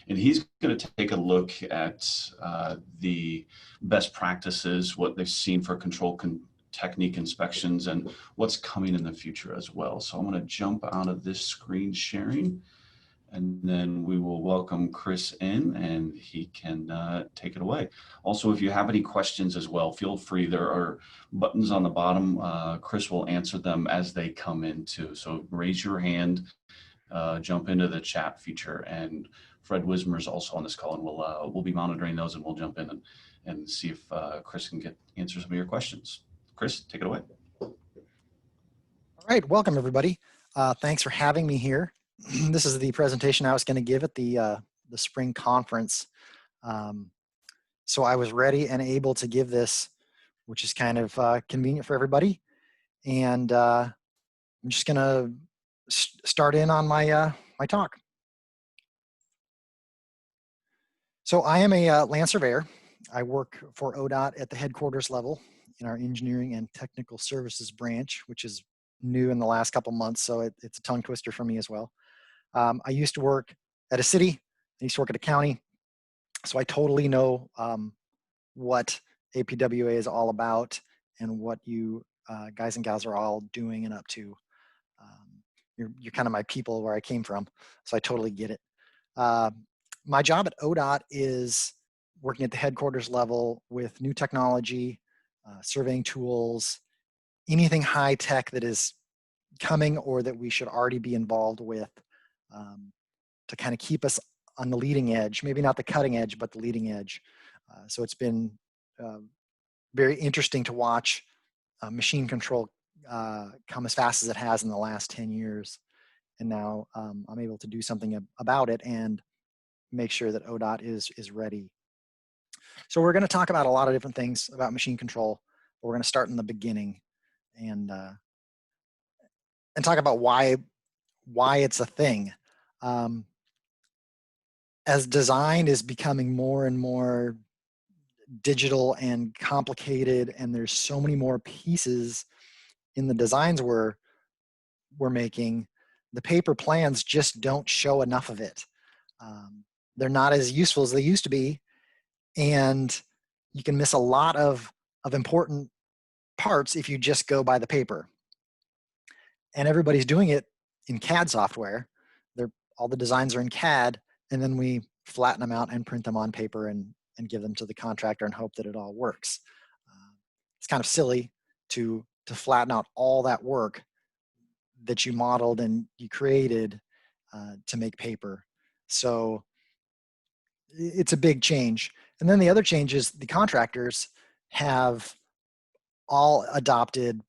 And he's going to take a look at the best practices, what they've seen for control technique inspections, and what's coming in the future as well. So I'm going to jump out of this screen sharing, and then we will welcome Chris in, and he can take it away. Also, if you have any questions as well, feel free. There are buttons on the bottom. Chris will answer them as they come in too. So raise your hand, jump into the chat feature, and Fred Wismer is also on this call, and we'll be monitoring those, and we'll jump in and see if Chris can answer some of your questions. Chris, take it away. All right, welcome everybody. Thanks for having me here. This is the presentation I was going to give at the spring conference. So I was ready and able to give this, which is kind of convenient for everybody. And I'm just going to start in on my my talk. So I am a land surveyor. I work for ODOT at the headquarters level in our engineering and technical services branch, which is new in the last couple months, so it's a tongue twister for me as well. I used to work at a city, I used to work at a county, so I totally know what APWA is all about and what you guys and gals are all doing and up to. You're kind of my people where I came from, so I totally get it. My job at ODOT is working at the headquarters level with new technology, surveying tools, anything high tech that is coming or that we should already be involved with to kind of keep us on the leading edge, maybe not the cutting edge, but the leading edge. So it's been very interesting to watch machine control come as fast as it has in the last 10 years. And now I'm able to do something about it and make sure that ODOT is ready. So we're going to talk about a lot of different things about machine control, but we're going to start in the beginning and talk about why it's a thing. As design is becoming more and more digital and complicated, and there's so many more pieces in the designs we're making, the paper plans just don't show enough of it. They're not as useful as they used to be, and you can miss a lot of important parts if you just go by the paper. And everybody's doing it in CAD software. All the designs are in CAD, and then we flatten them out and print them on paper and give them to the contractor and hope that it all works. It's kind of silly to flatten out all that work that you modeled and you created to make paper. So it's a big change. And then the other change is the contractors have all adopted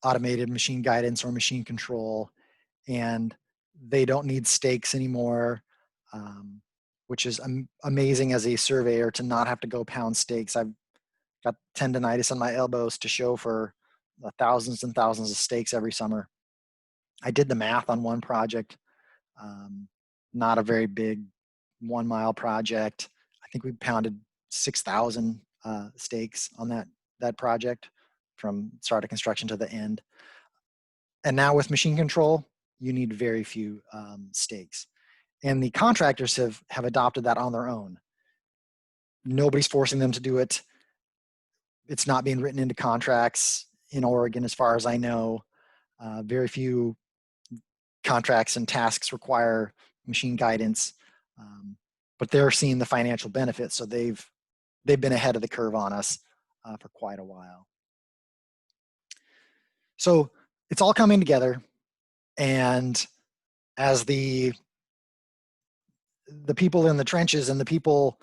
automated machine guidance or machine control, and they don't need stakes anymore, which is amazing as a surveyor to not have to go pound stakes. I've got tendonitis on my elbows to show for thousands and thousands of stakes every summer. I did the math on one project, not a very big 1 mile project. I think we pounded 6,000 stakes on that project from start of construction to the end. And now with machine control, you need very few stakes. And the contractors have adopted that on their own. Nobody's forcing them to do it. It's not being written into contracts in Oregon, as far as I know. Very few contracts and tasks require machine guidance, but they're seeing the financial benefits, so they've been ahead of the curve on us for quite a while. So it's all coming together, and as the people in the trenches and the people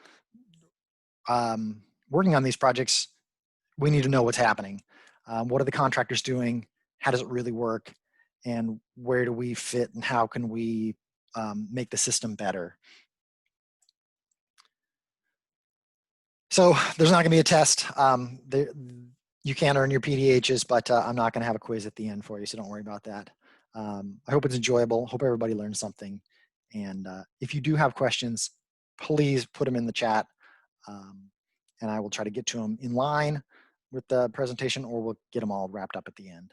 working on these projects, we need to know what's happening. What are the contractors doing? How does it really work? And where do we fit, and how can we make the system better? So there's not going to be a test. You can earn your PDHs, but I'm not going to have a quiz at the end for you, so don't worry about that. I hope it's enjoyable. Hope everybody learned something. And if you do have questions, please put them in the chat, and I will try to get to them in line with the presentation, or we'll get them all wrapped up at the end.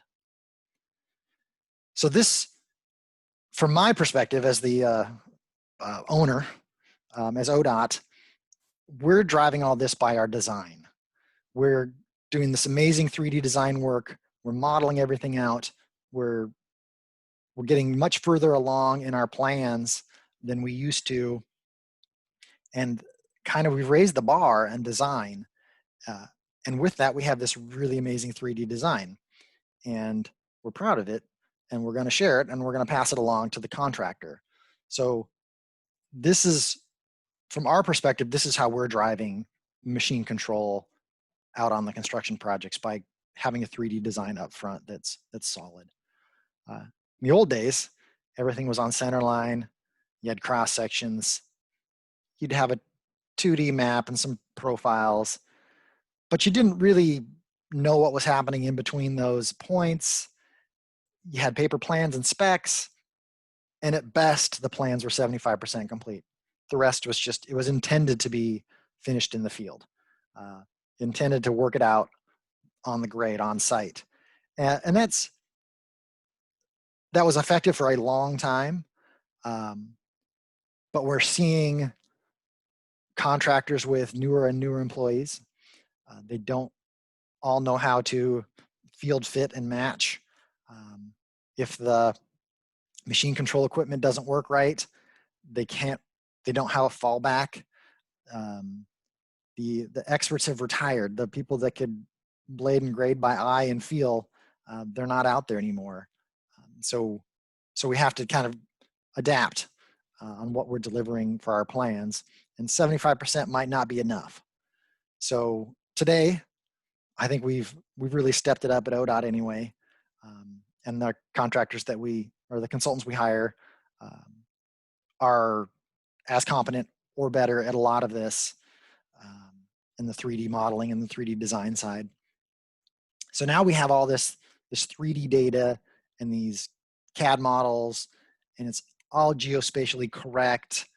So this, from my perspective as the owner, as ODOT, we're driving all this by our design. We're doing this amazing 3D design work. We're modeling everything out. We're getting much further along in our plans than we used to. And kind of we've raised the bar in design. And with that, we have this really amazing 3D design. And we're proud of it. And we're going to share it. And we're going to pass it along to the contractor. So this is, from our perspective, this is how we're driving machine control out on the construction projects, by having a 3D design up front that's solid. In the old days, everything was on center line. You had cross sections. You'd have a 2D map and some profiles, but you didn't really know what was happening in between those points. You had paper plans and specs, and at best, the plans were 75% complete. The rest was just, it was intended to be finished in the field, intended to work it out on the grade, on site. And that was effective for a long time. But we're seeing contractors with newer and newer employees. They don't all know how to field fit and match. If the machine control equipment doesn't work right, they don't have a fallback. The experts have retired. The people that could blade and grade by eye and feel, they're not out there anymore. So we have to kind of adapt on what we're delivering for our plans, and 75% might not be enough. So today, I think we've really stepped it up at ODOT anyway, and the contractors that or the consultants we hire are as competent or better at a lot of this in the 3D modeling and the 3D design side. So now we have all this 3D data and these CAD models, and it's all geospatially correct,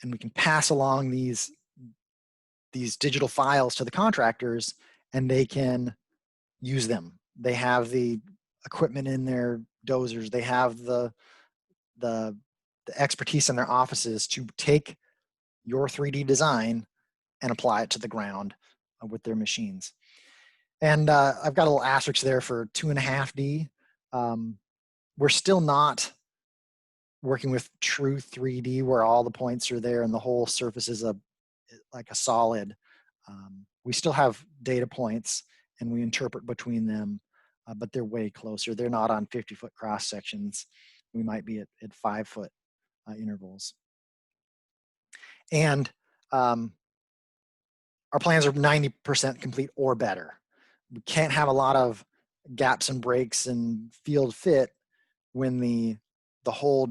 and we can pass along these digital files to the contractors, and they can use them. They have the equipment in their dozers. They have the expertise in their offices to take your 3D design and apply it to the ground with their machines. And I've got a little asterisk there for 2.5D. We're still not working with true 3D where all the points are there and the whole surface is like a solid. We still have data points and we interpret between them, but they're way closer. They're not on 50-foot cross sections. We might be at 5-foot intervals. And our plans are 90% complete or better. We can't have a lot of gaps and breaks and field fit when the whole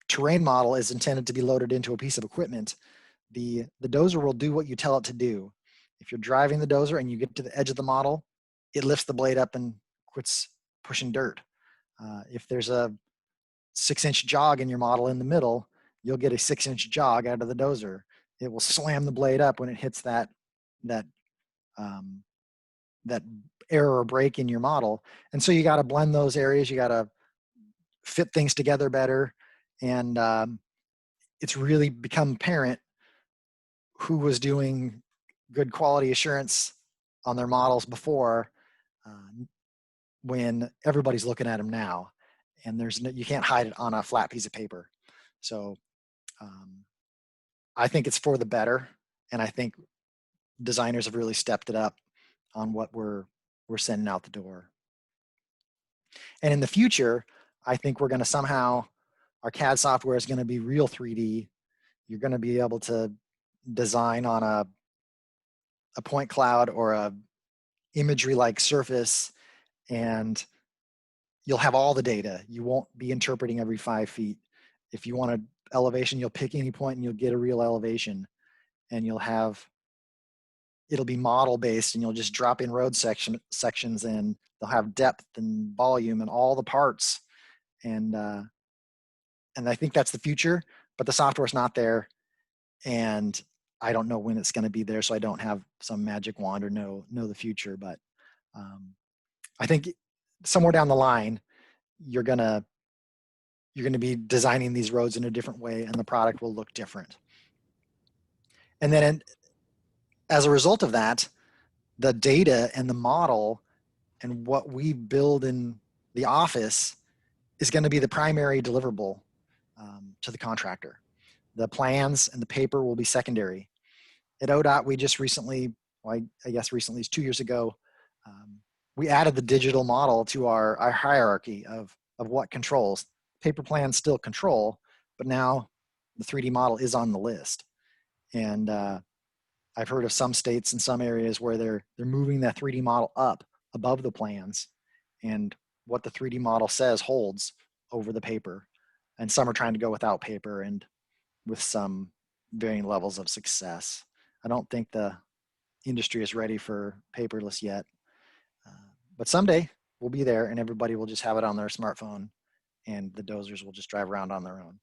terrain model is intended to be loaded into a piece of equipment. The dozer will do what you tell it to do. If you're driving the dozer and you get to the edge of the model, it lifts the blade up and quits pushing dirt. If there's a 6-inch jog in your model in the middle, you'll get a 6-inch jog out of the dozer. It will slam the blade up when it hits that error or break in your model. And so you got to blend those areas. You got to fit things together better. And it's really become apparent who was doing good quality assurance on their models before, when everybody's looking at them now, and you can't hide it on a flat piece of paper. So I think it's for the better, and I think designers have really stepped it up on what we're sending out the door. And in the future, I think we're going to somehow, our CAD software is going to be real 3D. You're going to be able to design on a point cloud or a imagery like surface, and you'll have all the data. You won't be interpreting every 5 feet. If you want an elevation, you'll pick any point and you'll get a real elevation, and it'll be model based, and you'll just drop in road sections, and they'll have depth and volume and all the parts. And I think that's the future, but the software's not there, and I don't know when it's going to be there, so I don't have some magic wand or know the future. But I think somewhere down the line, you're gonna you're going to be designing these roads in a different way, and the product will look different. And then as a result of that, the data and the model and what we build in the office is going to be the primary deliverable to the contractor. The plans and the paper will be secondary. At ODOT, we just recently, well, I guess recently is 2 years ago, we added the digital model to our hierarchy of what controls. Paper plans still control, but now the 3D model is on the list. And I've heard of some states in some areas where they're moving that 3D model up above the plans, and what the 3D model says holds over the paper. And some are trying to go without paper, and with some varying levels of success. I don't think the industry is ready for paperless yet, but someday we'll be there, and everybody will just have it on their smartphone, and the dozers will just drive around on their own.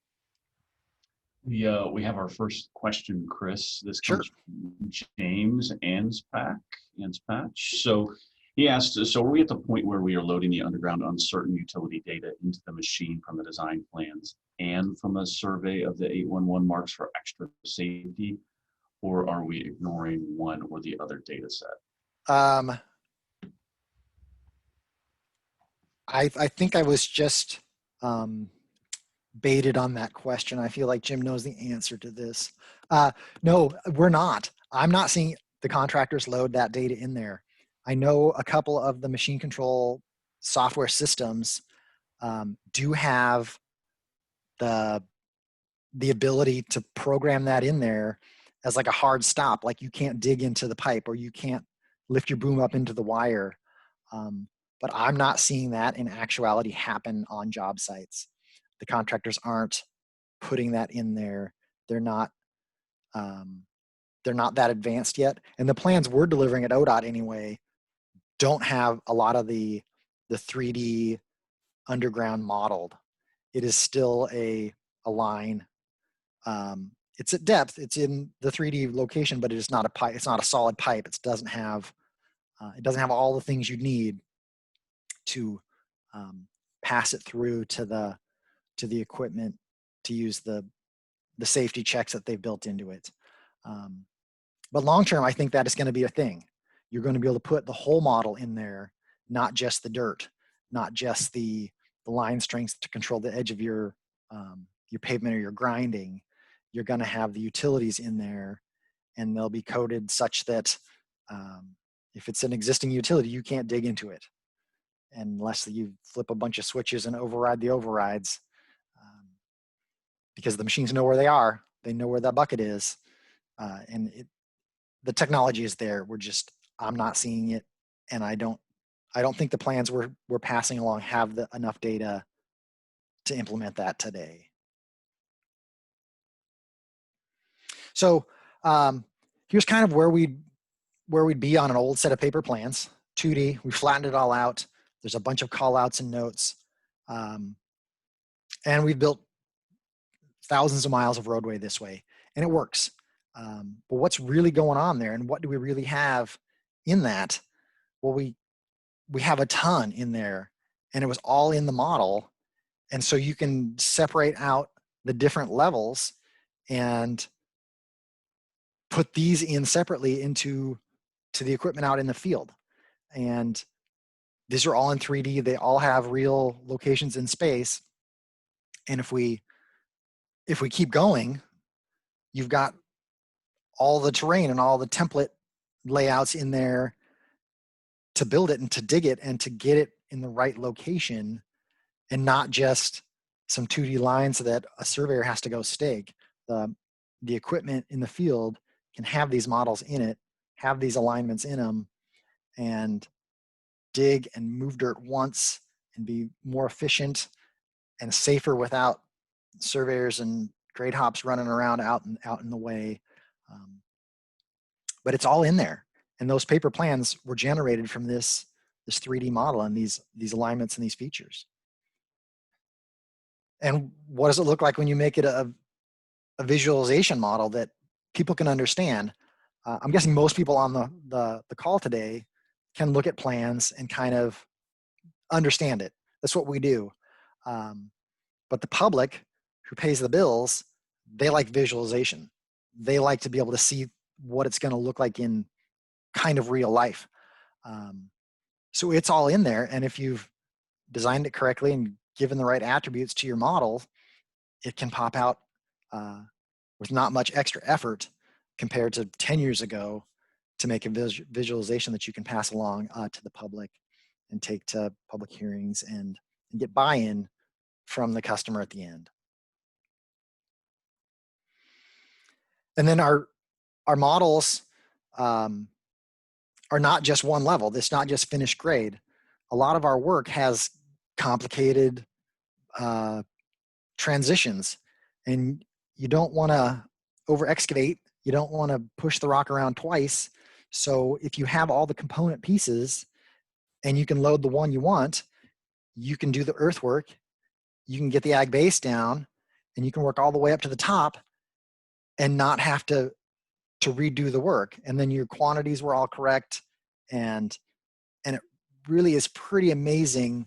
We have our first question, Chris. This Sure. comes from James Anspach. So he asked, so are we at the point where we are loading the underground uncertain utility data into the machine from the design plans and from a survey of the 811 marks for extra safety, or are we ignoring one or the other data set? I think I was just baited on that question. I feel like Jim knows the answer to this. No, we're not. I'm not seeing the contractors load that data in there. I know a couple of the machine control software systems do have the ability to program that in there as like a hard stop, like you can't dig into the pipe or you can't lift your boom up into the wire. But I'm not seeing that in actuality happen on job sites. The contractors aren't putting that in there. They're not that advanced yet. And the plans we're delivering at ODOT anyway don't have a lot of the 3D underground modeled. It is still a line. It's at depth. It's in the 3D location, but it is not a pipe. It's not a solid pipe. It doesn't have all the things you need to pass it through to the equipment to use the safety checks that they've built into it. But long term, I think that is going to be a thing. You're going to be able to put the whole model in there, not just the dirt, not just the line strengths to control the edge of your pavement or your grinding. You're going to have the utilities in there, and they'll be coded such that if it's an existing utility, you can't dig into it unless you flip a bunch of switches and override the overrides, because the machines know where they are. They know where that bucket is, and the technology is there. I'm not seeing it, and I don't think the plans we're passing along have enough data to implement that today. So here's kind of where we'd be on an old set of paper plans. 2D, we flattened it all out. There's a bunch of call outs and notes. And we've built thousands of miles of roadway this way, and it works. But what's really going on there, and what do we really have in that? Well, we have a ton in there, and it was all in the model. And so you can separate out the different levels and put these in separately to the equipment out in the field. And these are all in 3D. They all have real locations in space. And if we keep going, you've got all the terrain and all the template layouts in there to build it and to dig it and to get it in the right location, and not just some 2D lines that a surveyor has to go stake. The equipment in the field can have these models in it, have these alignments in them, and dig and move dirt once and be more efficient and safer without surveyors and grade hops running around out in the way. But it's all in there, and those paper plans were generated from this 3D model and these alignments and these features. And what does it look like when you make it a visualization model that people can understand? I'm guessing most people on the call today can look at plans and kind of understand it. That's what we do. But But the public who pays the bills, they like visualization. They like to be able to see what it's going to look like in kind of real life. So it's all in there. And if you've designed it correctly and given the right attributes to your model, it can pop out with not much extra effort compared to 10 years ago to make a visualization that you can pass along to the public and take to public hearings and get buy-in from the customer at the end. And then our models are not just one level. It's not just finished grade. A lot of our work has complicated transitions, and you don't want to over excavate. You don't want to push the rock around twice. So if you have all the component pieces and you can load the one you want, you can do the earthwork, you can get the ag base down, and you can work all the way up to the top and not have to redo the work. And then your quantities were all correct. And it really is pretty amazing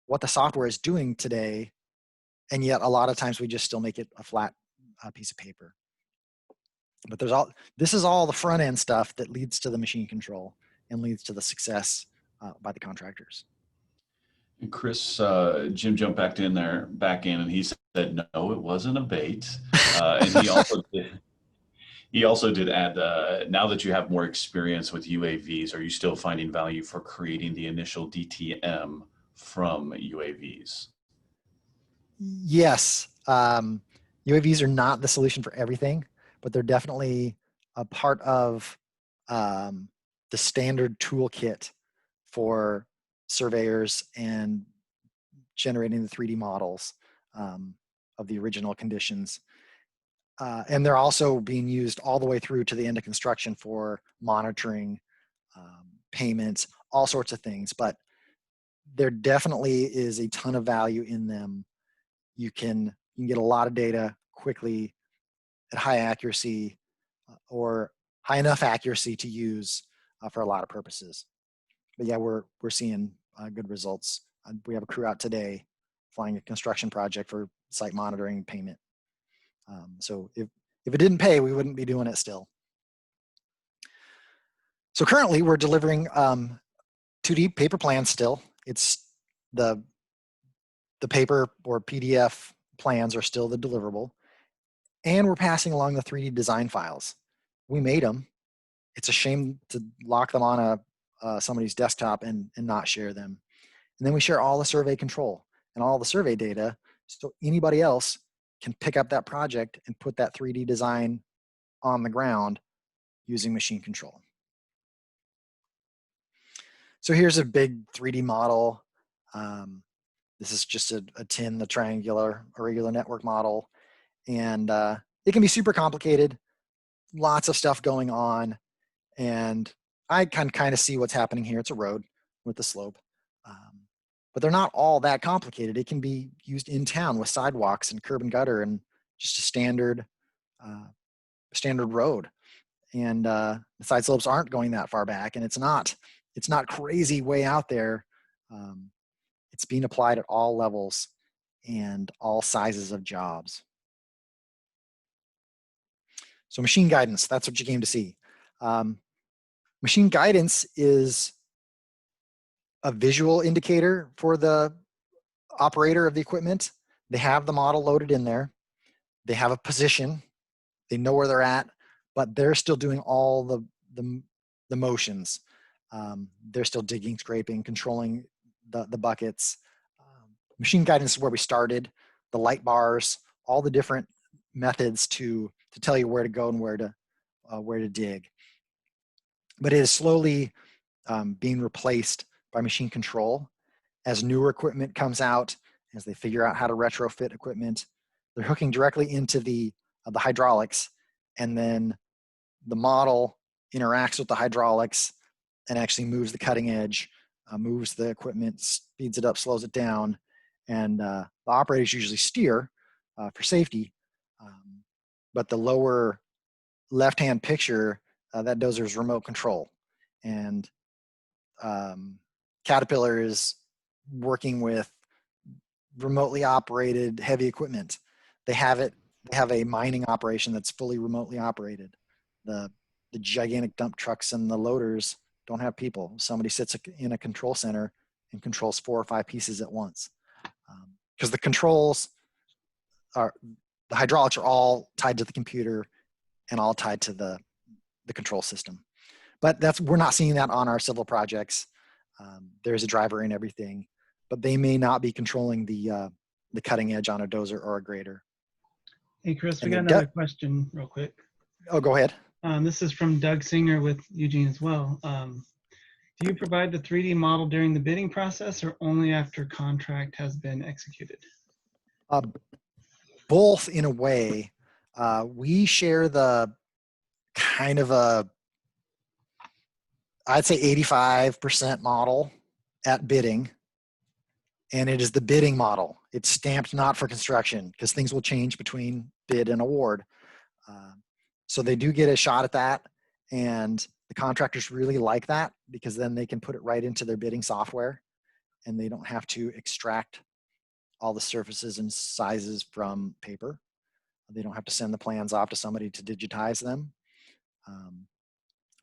what the software is doing today. And yet a lot of times we just still make it a flat piece of paper. But this is all the front end stuff that leads to the machine control and leads to the success by the contractors. And Chris, Jim jumped back in, and he said, no, it wasn't a bait. And he also did add, now that you have more experience with UAVs, are you still finding value for creating the initial DTM from UAVs? Yes. UAVs are not the solution for everything, but they're definitely a part of the standard toolkit for surveyors and generating the 3D models of the original conditions. And they're also being used all the way through to the end of construction for monitoring, payments, all sorts of things. But there definitely is a ton of value in them. You can get a lot of data quickly at high accuracy or high enough accuracy to use for a lot of purposes. But yeah, we're seeing good results. We have a crew out today flying a construction project for site monitoring payment. So if it didn't pay, we wouldn't be doing it still. So currently we're delivering 2D paper plans still. It's the paper or PDF plans are still the deliverable. And we're passing along the 3D design files. We made them. It's a shame to lock them on somebody's desktop and not share them. And then we share all the survey control and all the survey data so anybody else can pick up that project and put that 3D design on the ground using machine control. So here's a big 3D model. This is just a tin, the triangular irregular network model. And it can be super complicated, lots of stuff going on. And I can kind of see what's happening here. It's a road with the slope. But they're not all that complicated. It can be used in town with sidewalks and curb and gutter and just a standard road. And the side slopes aren't going that far back, and it's not crazy way out there. It's being applied at all levels and all sizes of jobs. So machine guidance, that's what you came to see. Machine guidance is a visual indicator for the operator of the equipment. They have the model loaded in there. They have a position. They know where they're at, but they're still doing all the motions. They're still digging, scraping, controlling the buckets. Machine guidance is where we started. The light bars, all the different methods to tell you where to go and where to dig. But it is slowly being replaced by machine control as newer equipment comes out, as they figure out how to retrofit equipment. They're hooking directly into the hydraulics, and then the model interacts with the hydraulics and actually moves the cutting edge, moves the equipment, speeds it up, slows it down, and the operators usually steer for safety. But the lower left-hand picture, that dozer's remote control. And Caterpillar is working with remotely operated heavy equipment. They have a mining operation that's fully remotely operated. The gigantic dump trucks and the loaders don't have people. Somebody sits in a control center and controls 4 or 5 pieces at once. Because the controls the hydraulics are all tied to the computer and all tied to the control system. But we're not seeing that on our civil projects. There's a driver in everything, but they may not be controlling the cutting edge on a dozer or a grader. Hey, Chris, we And got another question real quick. Oh, go ahead. This is from Doug Singer with Eugene as well. Do you provide the 3D model during the bidding process or only after contract has been executed? Both in a way. We share the kind of I'd say 85% model at bidding. And it is the bidding model. It's stamped not for construction because things will change between bid and award. So they do get a shot at that. And the contractors really like that because then they can put it right into their bidding software and they don't have to extract all the surfaces and sizes from paper. They don't have to send the plans off to somebody to digitize them.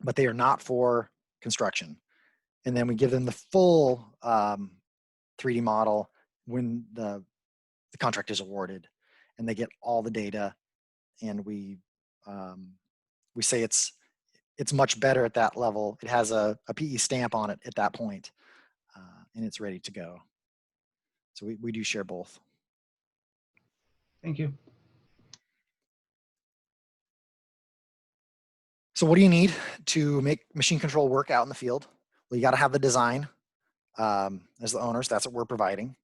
But they are not for construction. And then we give them the full 3D model when the contract is awarded, and they get all the data. And we say it's much better at that level. It has a PE stamp on it at that point, and it's ready to go. So we do share both. Thank you. So what do you need to make machine control work out in the field? Well, you got to have the design as the owners. That's what we're providing.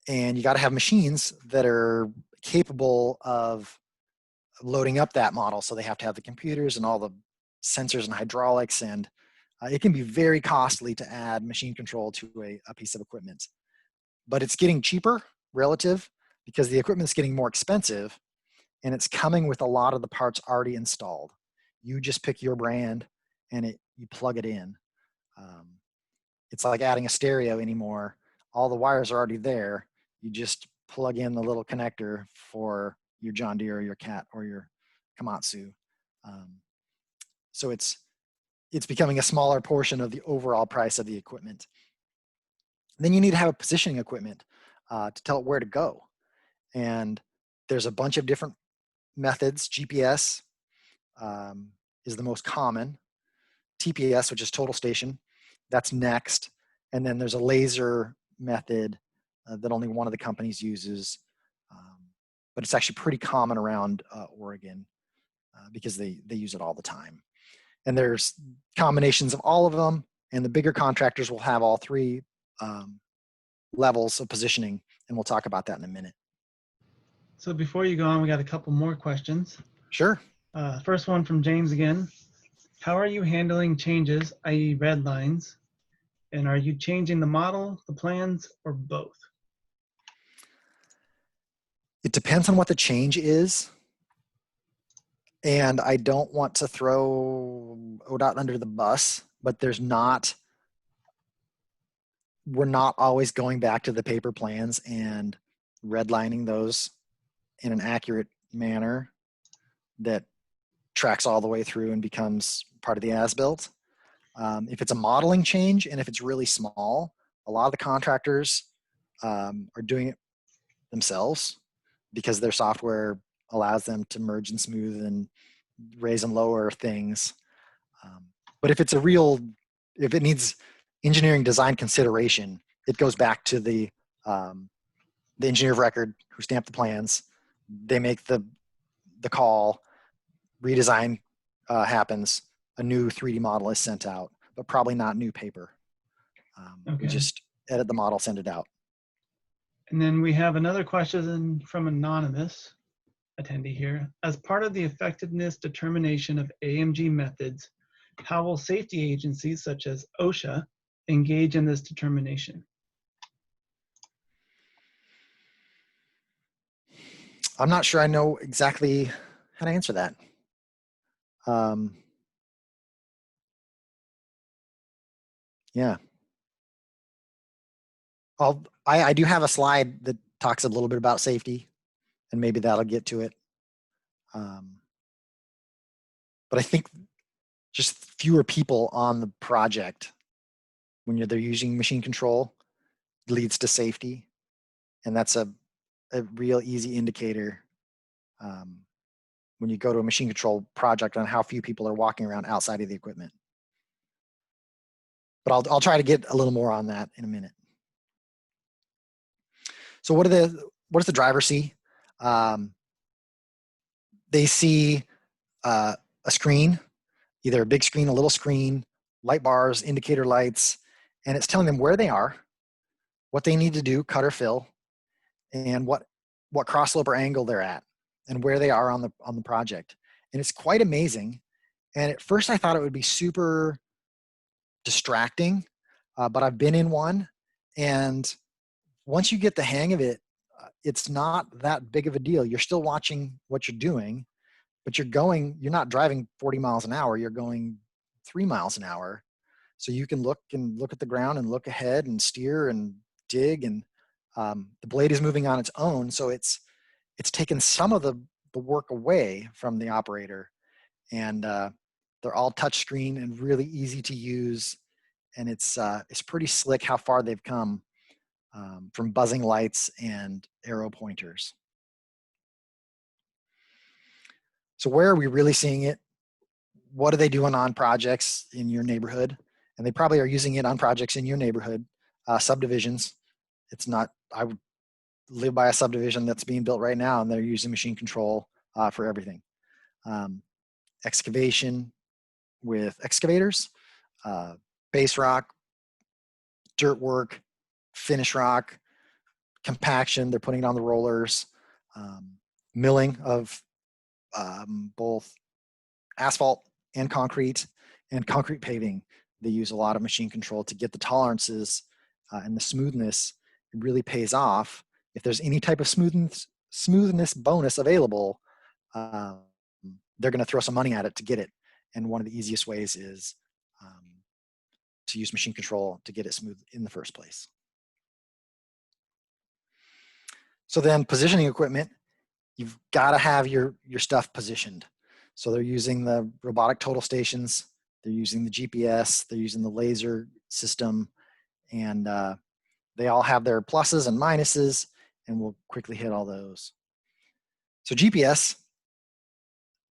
And you got to have machines that are capable of loading up that model. So they have to have the computers and all the sensors and hydraulics. And it can be very costly to add machine control to a piece of equipment. But it's getting cheaper relative because the equipment's getting more expensive and it's coming with a lot of the parts already installed. You just pick your brand and you plug it in. It's like adding a stereo anymore. All the wires are already there. You just plug in the little connector for your John Deere or your Cat or your Komatsu. So it's becoming a smaller portion of the overall price of the equipment. Then you need to have a positioning equipment to tell it where to go. And there's a bunch of different methods. GPS is the most common. TPS, which is total station, that's next. And then there's a laser method that only one of the companies uses. But it's actually pretty common around Oregon because they use it all the time. And there's combinations of all of them, and the bigger contractors will have all 3 levels of positioning, and we'll talk about that in a minute. So before you go on, we got a couple more questions. Sure. First one from James again. How are you handling changes, i.e. red lines? And are you changing the model, the plans, or both? It depends on what the change is. And I don't want to throw ODOT under the bus, but we're not always going back to the paper plans and redlining those in an accurate manner that tracks all the way through and becomes part of the as-built. If it's a modeling change and if it's really small, a lot of the contractors are doing it themselves because their software allows them to merge and smooth and raise and lower things. But if it needs engineering design consideration, it goes back to the engineer of record who stamped the plans. They make the call, redesign happens, a new 3D model is sent out, but probably not new paper. Okay. We just edit the model, send it out. And then we have another question from anonymous attendee here. As part of the effectiveness determination of AMG methods, how will safety agencies such as OSHA engage in this determination? I'm not sure I know exactly how to answer that. Yeah. I do have a slide that talks a little bit about safety, and maybe that'll get to it. But I think just fewer people on the project when they're using machine control leads to safety. And that's a real easy indicator when you go to a machine control project on how few people are walking around outside of the equipment. But I'll try to get a little more on that in a minute. So what does the driver see? They see a screen, either a big screen, a little screen, light bars, indicator lights, and it's telling them where they are, what they need to do, cut or fill, and what cross slope or angle they're at, and where they are on the project. And it's quite amazing. And at first I thought it would be super distracting, but I've been in one, and once you get the hang of it, it's not that big of a deal. You're still watching what you're doing, but you're not driving 40 miles an hour, you're going 3 miles an hour. So you can look at the ground and look ahead and steer and dig, and the blade is moving on its own. So it's taken some of the work away from the operator, and they're all touch screen and really easy to use. And it's pretty slick how far they've come from buzzing lights and arrow pointers. So where are we really seeing it? What are they doing on projects in your neighborhood? And they probably are using it on projects in your neighborhood, subdivisions. It's not, I would live by a subdivision that's being built right now, and they're using machine control for everything. Excavation with excavators, base rock, dirt work, finish rock, compaction, they're putting it on the rollers, milling of both asphalt and concrete paving. They use a lot of machine control to get the tolerances and the smoothness. It really pays off. If there's any type of smoothness bonus available, they're going to throw some money at it to get it. And one of the easiest ways is to use machine control to get it smooth in the first place. So then positioning equipment, you've got to have your stuff positioned. So they're using the robotic total stations, they're using the GPS, they're using the laser system, and they all have their pluses and minuses, and we'll quickly hit all those. So GPS,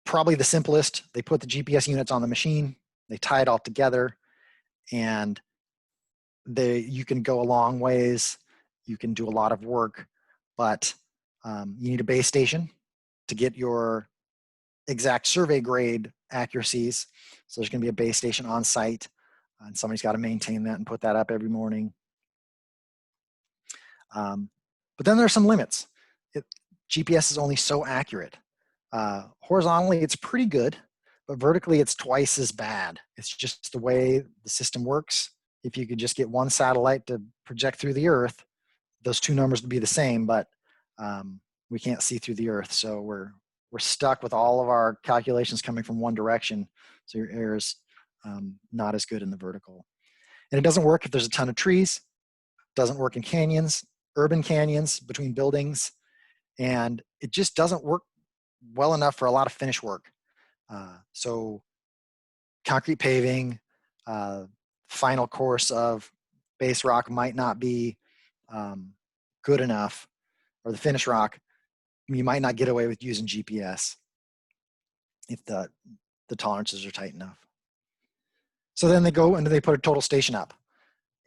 probably the simplest. They put the GPS units on the machine, they tie it all together, and you can go a long ways, you can do a lot of work, but you need a base station to get your exact survey grade accuracies. So there's going to be a base station on site, and somebody's got to maintain that and put that up every morning. But then there's some limits. GPS is only so accurate. Horizontally, it's pretty good, but vertically, it's twice as bad. It's just the way the system works. If you could just get one satellite to project through the Earth, those two numbers would be the same, but we can't see through the Earth. So we're stuck with all of our calculations coming from one direction. So your error is not as good in the vertical. And it doesn't work if there's a ton of trees. It doesn't work in canyons, urban canyons between buildings. And it just doesn't work well enough for a lot of finish work. So concrete paving, final course of base rock might not be good enough, or the finish rock, you might not get away with using GPS if the tolerances are tight enough. So then they go and they put a total station up,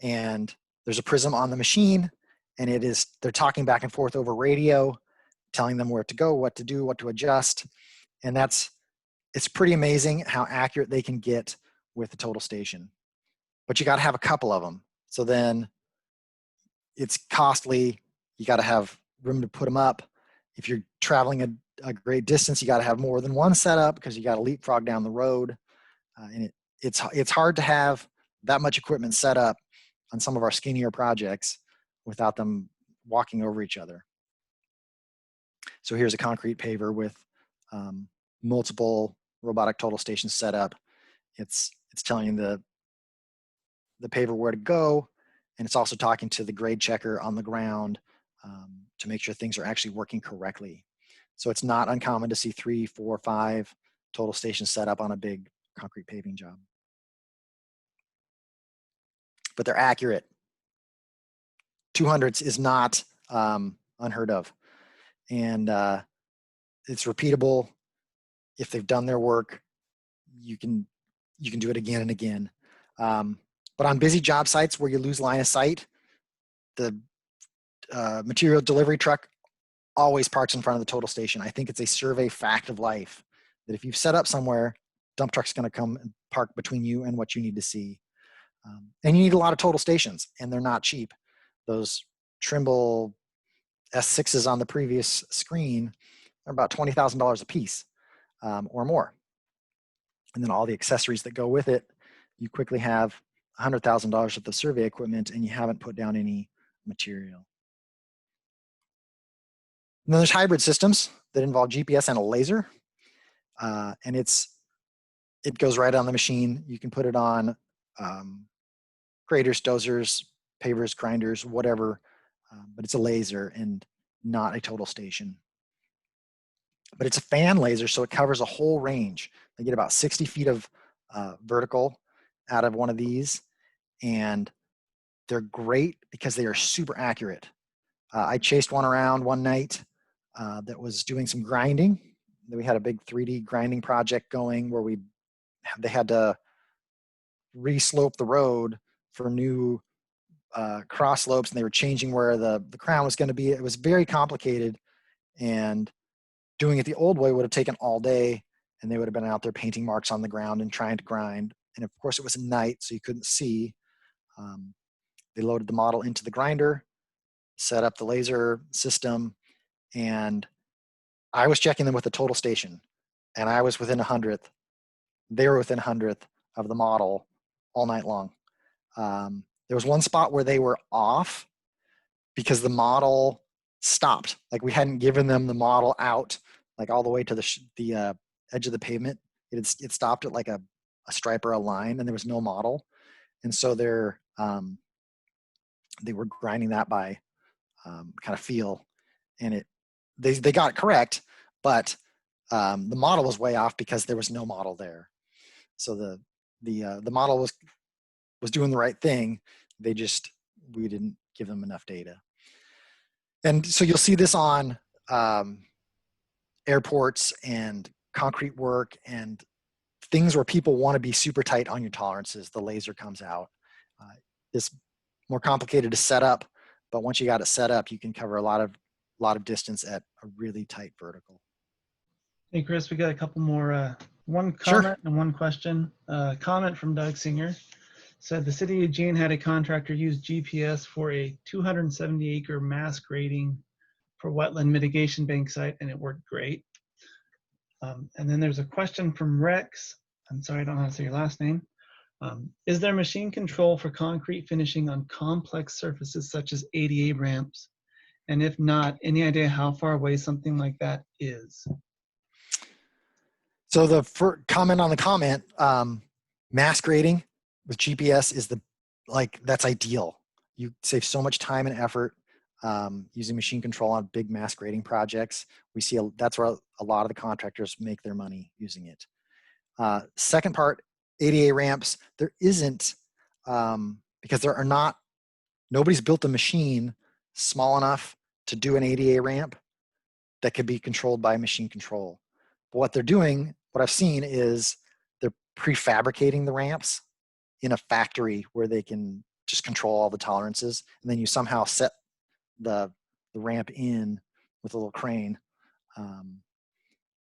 and there's a prism on the machine, and they're talking back and forth over radio, telling them where to go, what to do, what to adjust. And it's pretty amazing how accurate they can get with the total station. But you got to have a couple of them. So then it's costly. You got to have room to put them up. If you're traveling a great distance, you got to have more than one setup because you got to leapfrog down the road. And it's hard to have that much equipment set up on some of our skinnier projects without them walking over each other. So here's a concrete paver with multiple robotic total stations set up. It's telling you the paver where to go, And it's also talking to the grade checker on the ground to make sure things are actually working correctly. So it's not uncommon to see 3, 4, 5 total stations set up on a big concrete paving job. But they're accurate. 200s is not unheard of. And it's repeatable. If they've done their work, you can do it again and again. But on busy job sites where you lose line of sight, the material delivery truck always parks in front of the total station. I think it's a survey fact of life that if you've set up somewhere, dump truck's going to come and park between you and what you need to see. And you need a lot of total stations, and they're not cheap. Those Trimble S6s on the previous screen are about $20,000 a piece or more. And then all the accessories that go with it, you quickly have $100,000 worth of survey equipment, and you haven't put down any material. And then there's hybrid systems that involve GPS and a laser. And it goes right on the machine. You can put it on graders, dozers, pavers, grinders, whatever, but it's a laser and not a total station. But it's a fan laser, so it covers a whole range. They get about 60 feet of vertical out of one of these, and they're great because they are super accurate. I chased one around one night that was doing some grinding. We had a big 3D grinding project going where they had to re-slope the road for new cross slopes, and they were changing where the crown was going to be. It was very complicated, and doing it the old way would have taken all day, and they would have been out there painting marks on the ground and trying to grind. And of course it was at night, so you couldn't see. They loaded the model into the grinder, set up the laser system, and I was checking them with the total station, and I was within 100th. They were within 100th of the model all night long. There was one spot where they were off because the model stopped. Like we hadn't given them the model out, like all the way to the edge of the pavement. It stopped at like a stripe or a line, and there was no model. And so they were grinding that by kind of feel, and they got it correct, but the model was way off because there was no model there. So the model was doing the right thing. We didn't give them enough data. And so you'll see this on airports and concrete work and things where people want to be super tight on your tolerances. The laser comes out. It's more complicated to set up, but once you got it set up, you can cover a lot of distance at a really tight vertical. Hey, Chris, we got a couple more. One comment Sure. and one question. Comment from Doug Singer said the city of Eugene had a contractor use GPS for a 270-acre mass grading for wetland mitigation bank site, and it worked great. And then there's a question from Rex. I'm sorry, I don't know how to say your last name. Is there machine control for concrete finishing on complex surfaces such as ADA ramps? And if not, any idea how far away something like that is? So the first comment on the comment, mass grading with GPS is that's ideal. You save so much time and effort using machine control on big mass grading projects. We see that's where a lot of the contractors make their money using it. Second part, ADA ramps, there isn't, because nobody's built a machine small enough to do an ADA ramp that could be controlled by machine control. But what they're doing, what I've seen is they're prefabricating the ramps in a factory where they can just control all the tolerances, and then you somehow set the ramp in with a little crane.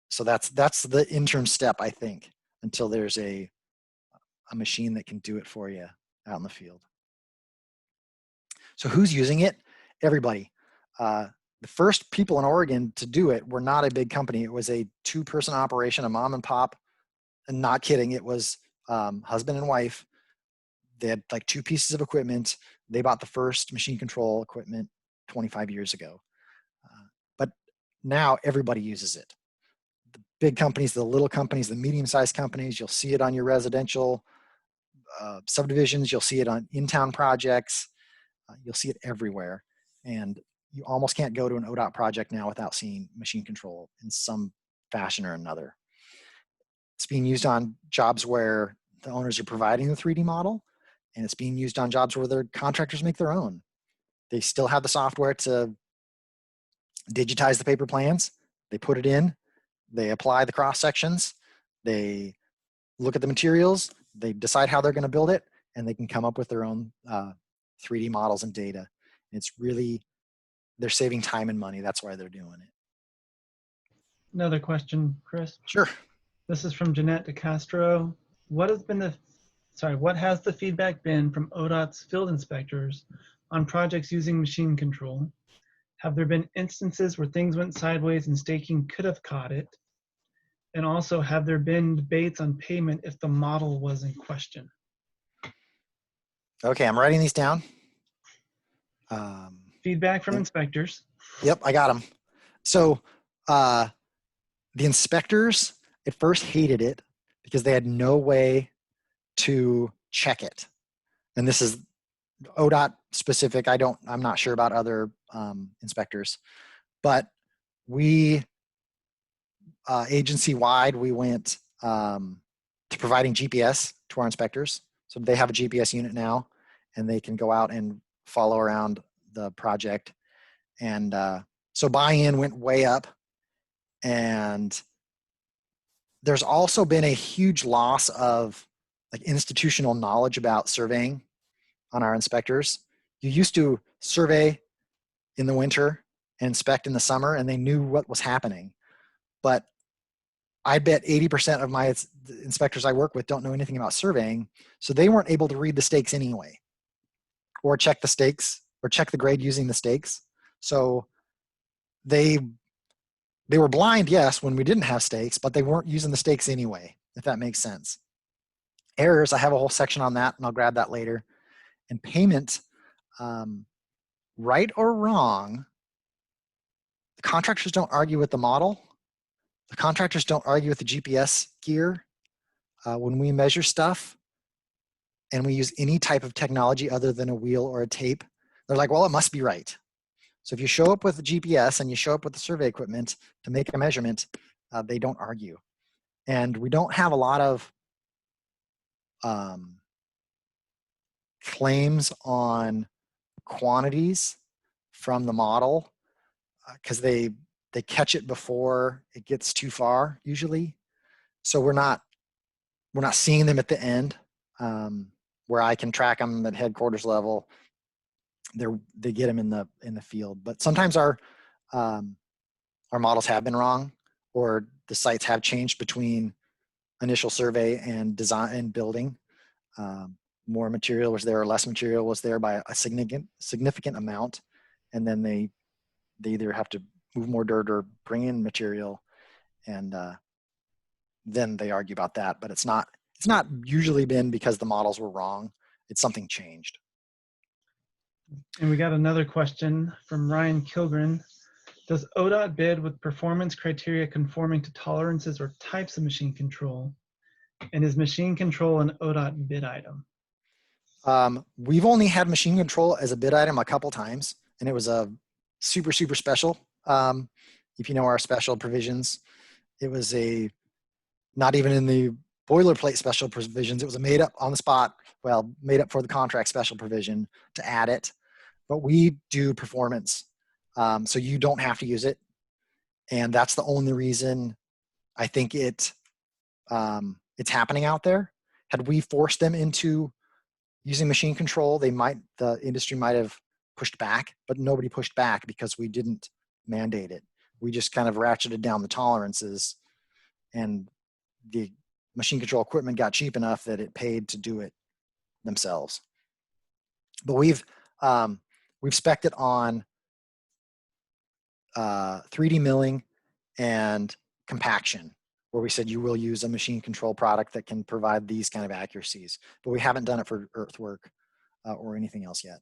So that's the interim step, I think, until there's a machine that can do it for you out in the field. So who's using it? Everybody. The first people in Oregon to do it were not a big company. It was a 2-person operation, a mom and pop, and not kidding. It was husband and wife. They had like 2 pieces of equipment. They bought the first machine control equipment 25 years ago. But now everybody uses it. The big companies, the little companies, the medium-sized companies, you'll see it on your residential subdivisions. You'll see it on in-town projects. You'll see it everywhere. And you almost can't go to an ODOT project now without seeing machine control in some fashion or another. It's being used on jobs where the owners are providing the 3D model, and it's being used on jobs where their contractors make their own. They still have the software to digitize the paper plans. They put it in, they apply the cross sections, they look at the materials, they decide how they're going to build it, and they can come up with their own 3D models and data. It's really, they're saving time and money. That's why they're doing it. Another question, Chris. Sure. This is from Jeanette DeCastro. What has the feedback been from ODOT's field inspectors on projects using machine control? Have there been instances where things went sideways and staking could have caught it? And also, have there been debates on payment if the model was in question? Okay, I'm writing these down. Feedback from inspectors. Yep, I got them. So the inspectors at first hated it because they had no way to check it. And this is ODOT specific. I'm not sure about other inspectors, but we agency-wide, we went to providing GPS to our inspectors. So they have a GPS unit now, and they can go out and follow around the project. And so buy-in went way up. And there's also been a huge loss of like institutional knowledge about surveying on our inspectors. You used to survey in the winter and inspect in the summer, and they knew what was happening. But I bet 80% of my inspectors I work with don't know anything about surveying, so they weren't able to read the stakes anyway, or check the stakes, or check the grade using the stakes. So they were blind, yes, when we didn't have stakes, but they weren't using the stakes anyway, if that makes sense. Errors, I have a whole section on that, and I'll grab that later. And payment, right or wrong, the contractors don't argue with the model. The contractors don't argue with the GPS gear. When we measure stuff and we use any type of technology other than a wheel or a tape, they're like, well, it must be right. So if you show up with the GPS and you show up with the survey equipment to make a measurement, they don't argue. And we don't have a lot of claims on quantities from the model because they catch it before it gets too far usually. So we're not seeing them at the end where I can track them at headquarters level. They get them in the field, but sometimes our models have been wrong, or the sites have changed between initial survey and design and building. More material was there or less material was there by a significant amount, and then they either have to move more dirt or bring in material, and then they argue about that. But it's not usually been because the models were wrong. It's something changed. And we got another question from Ryan Kilgren. Does ODOT bid with performance criteria conforming to tolerances or types of machine control? And is machine control an ODOT bid item? We've only had machine control as a bid item a couple times, and it was a super special. If you know our special provisions, it was not even in the boilerplate special provisions. It was a made up on the spot, made up for the contract special provision to add it. But we do performance, so you don't have to use it. And that's the only reason I think it's happening out there. Had we forced them into using machine control, the industry might have pushed back, but nobody pushed back because we didn't mandate it. We just kind of ratcheted down the tolerances, and the machine control equipment got cheap enough that it paid to do it themselves. But we've spec'd it on 3D milling and compaction, where we said you will use a machine control product that can provide these kind of accuracies. But we haven't done it for earthwork or anything else yet.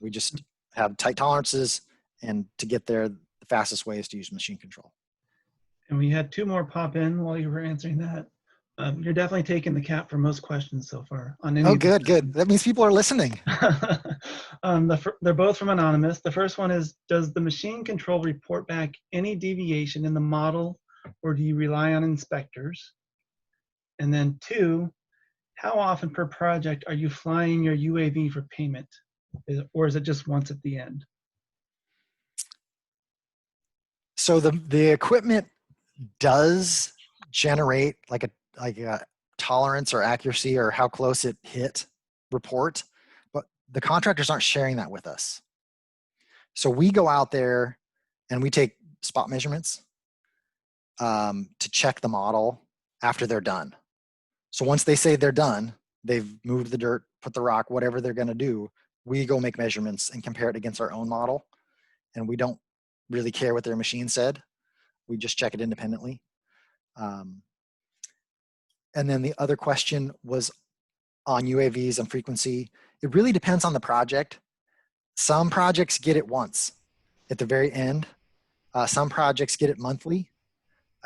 We just have tight tolerances, and to get there, the fastest way is to use machine control. And we had two more pop in while you were answering that. You're definitely taking the cap for most questions so far on any Oh, of these good, good. That means people are listening. They're both from anonymous. The first one is, does the machine control report back any deviation in the model, or do you rely on inspectors? And then 2, how often per project are you flying your UAV for payment? Or is it just once at the end? So the equipment does generate like a tolerance or accuracy or how close it hit report, but the contractors aren't sharing that with us. So we go out there and we take spot measurements to check the model after they're done. So once they say they're done, they've moved the dirt, put the rock, whatever they're going to do, we go make measurements and compare it against our own model. And we don't really care what their machine said. We just check it independently. And then the other question was on UAVs and frequency. It really depends on the project. Some projects get it once at the very end. Some projects get it monthly.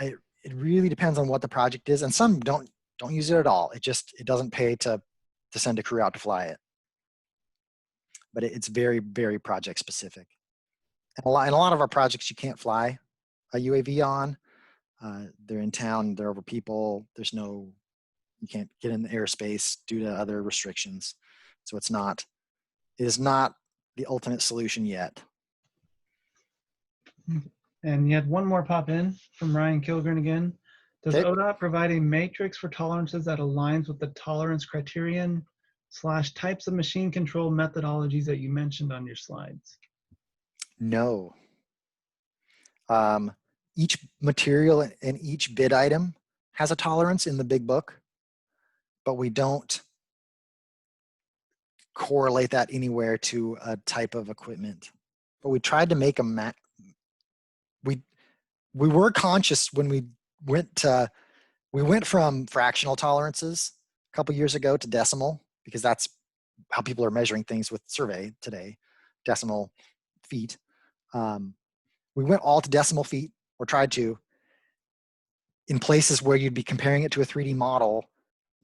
It really depends on what the project is, and some don't use it at all. It doesn't pay to send a crew out to fly it. But it's very, very project specific. And a lot of our projects you can't fly a UAV on. They're in town. They're over people. You can't get in the airspace due to other restrictions. So it is not the ultimate solution yet. And you had one more pop in from Ryan Kilgren again. Does Okay. ODOT provide a matrix for tolerances that aligns with the tolerance criterion / types of machine control methodologies that you mentioned on your slides? No. Each material and each bid item has a tolerance in the big book, but we don't correlate that anywhere to a type of equipment. But we tried to make we were conscious when we went from fractional tolerances a couple years ago to decimal, because that's how people are measuring things with survey today, decimal feet. We went all to decimal feet, or tried to, in places where you'd be comparing it to a 3D model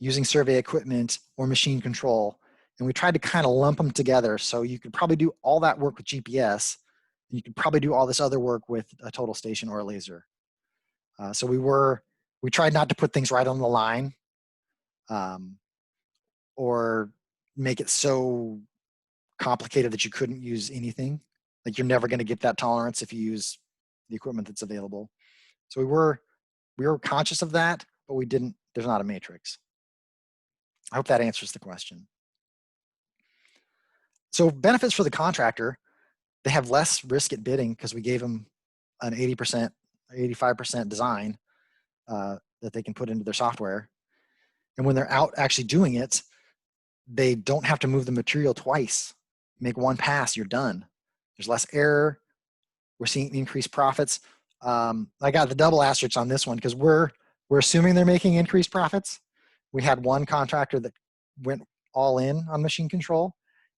using survey equipment or machine control. And we tried to kind of lump them together. So you could probably do all that work with GPS. And you could probably do all this other work with a total station or a laser. So we tried not to put things right on the line, or make it so complicated that you couldn't use anything. Like, you're never going to get that tolerance if you use the equipment that's available. So we were conscious of that, but there's not a matrix. I hope that answers the question. So benefits for the contractor, they have less risk at bidding because we gave them an 80%, 85% design that they can put into their software. And when they're out actually doing it, they don't have to move the material twice. Make one pass, you're done. There's less error. We're seeing increased profits. I got the double asterisks on this one because we're assuming they're making increased profits. We had one contractor that went all in on machine control,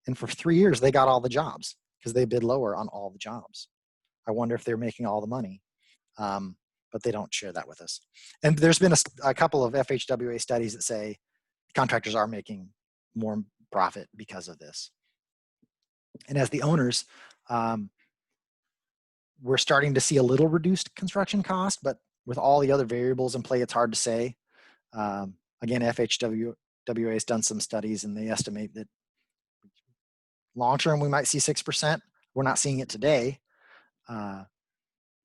and for 3 years they got all the jobs because they bid lower on all the jobs. I wonder if they're making all the money, but they don't share that with us. And there's been a couple of FHWA studies that say contractors are making more profit because of this. And as the owners, we're starting to see a little reduced construction cost, but with all the other variables in play, it's hard to say. Again, FHWA has done some studies, and they estimate that long-term we might see 6%. We're not seeing it today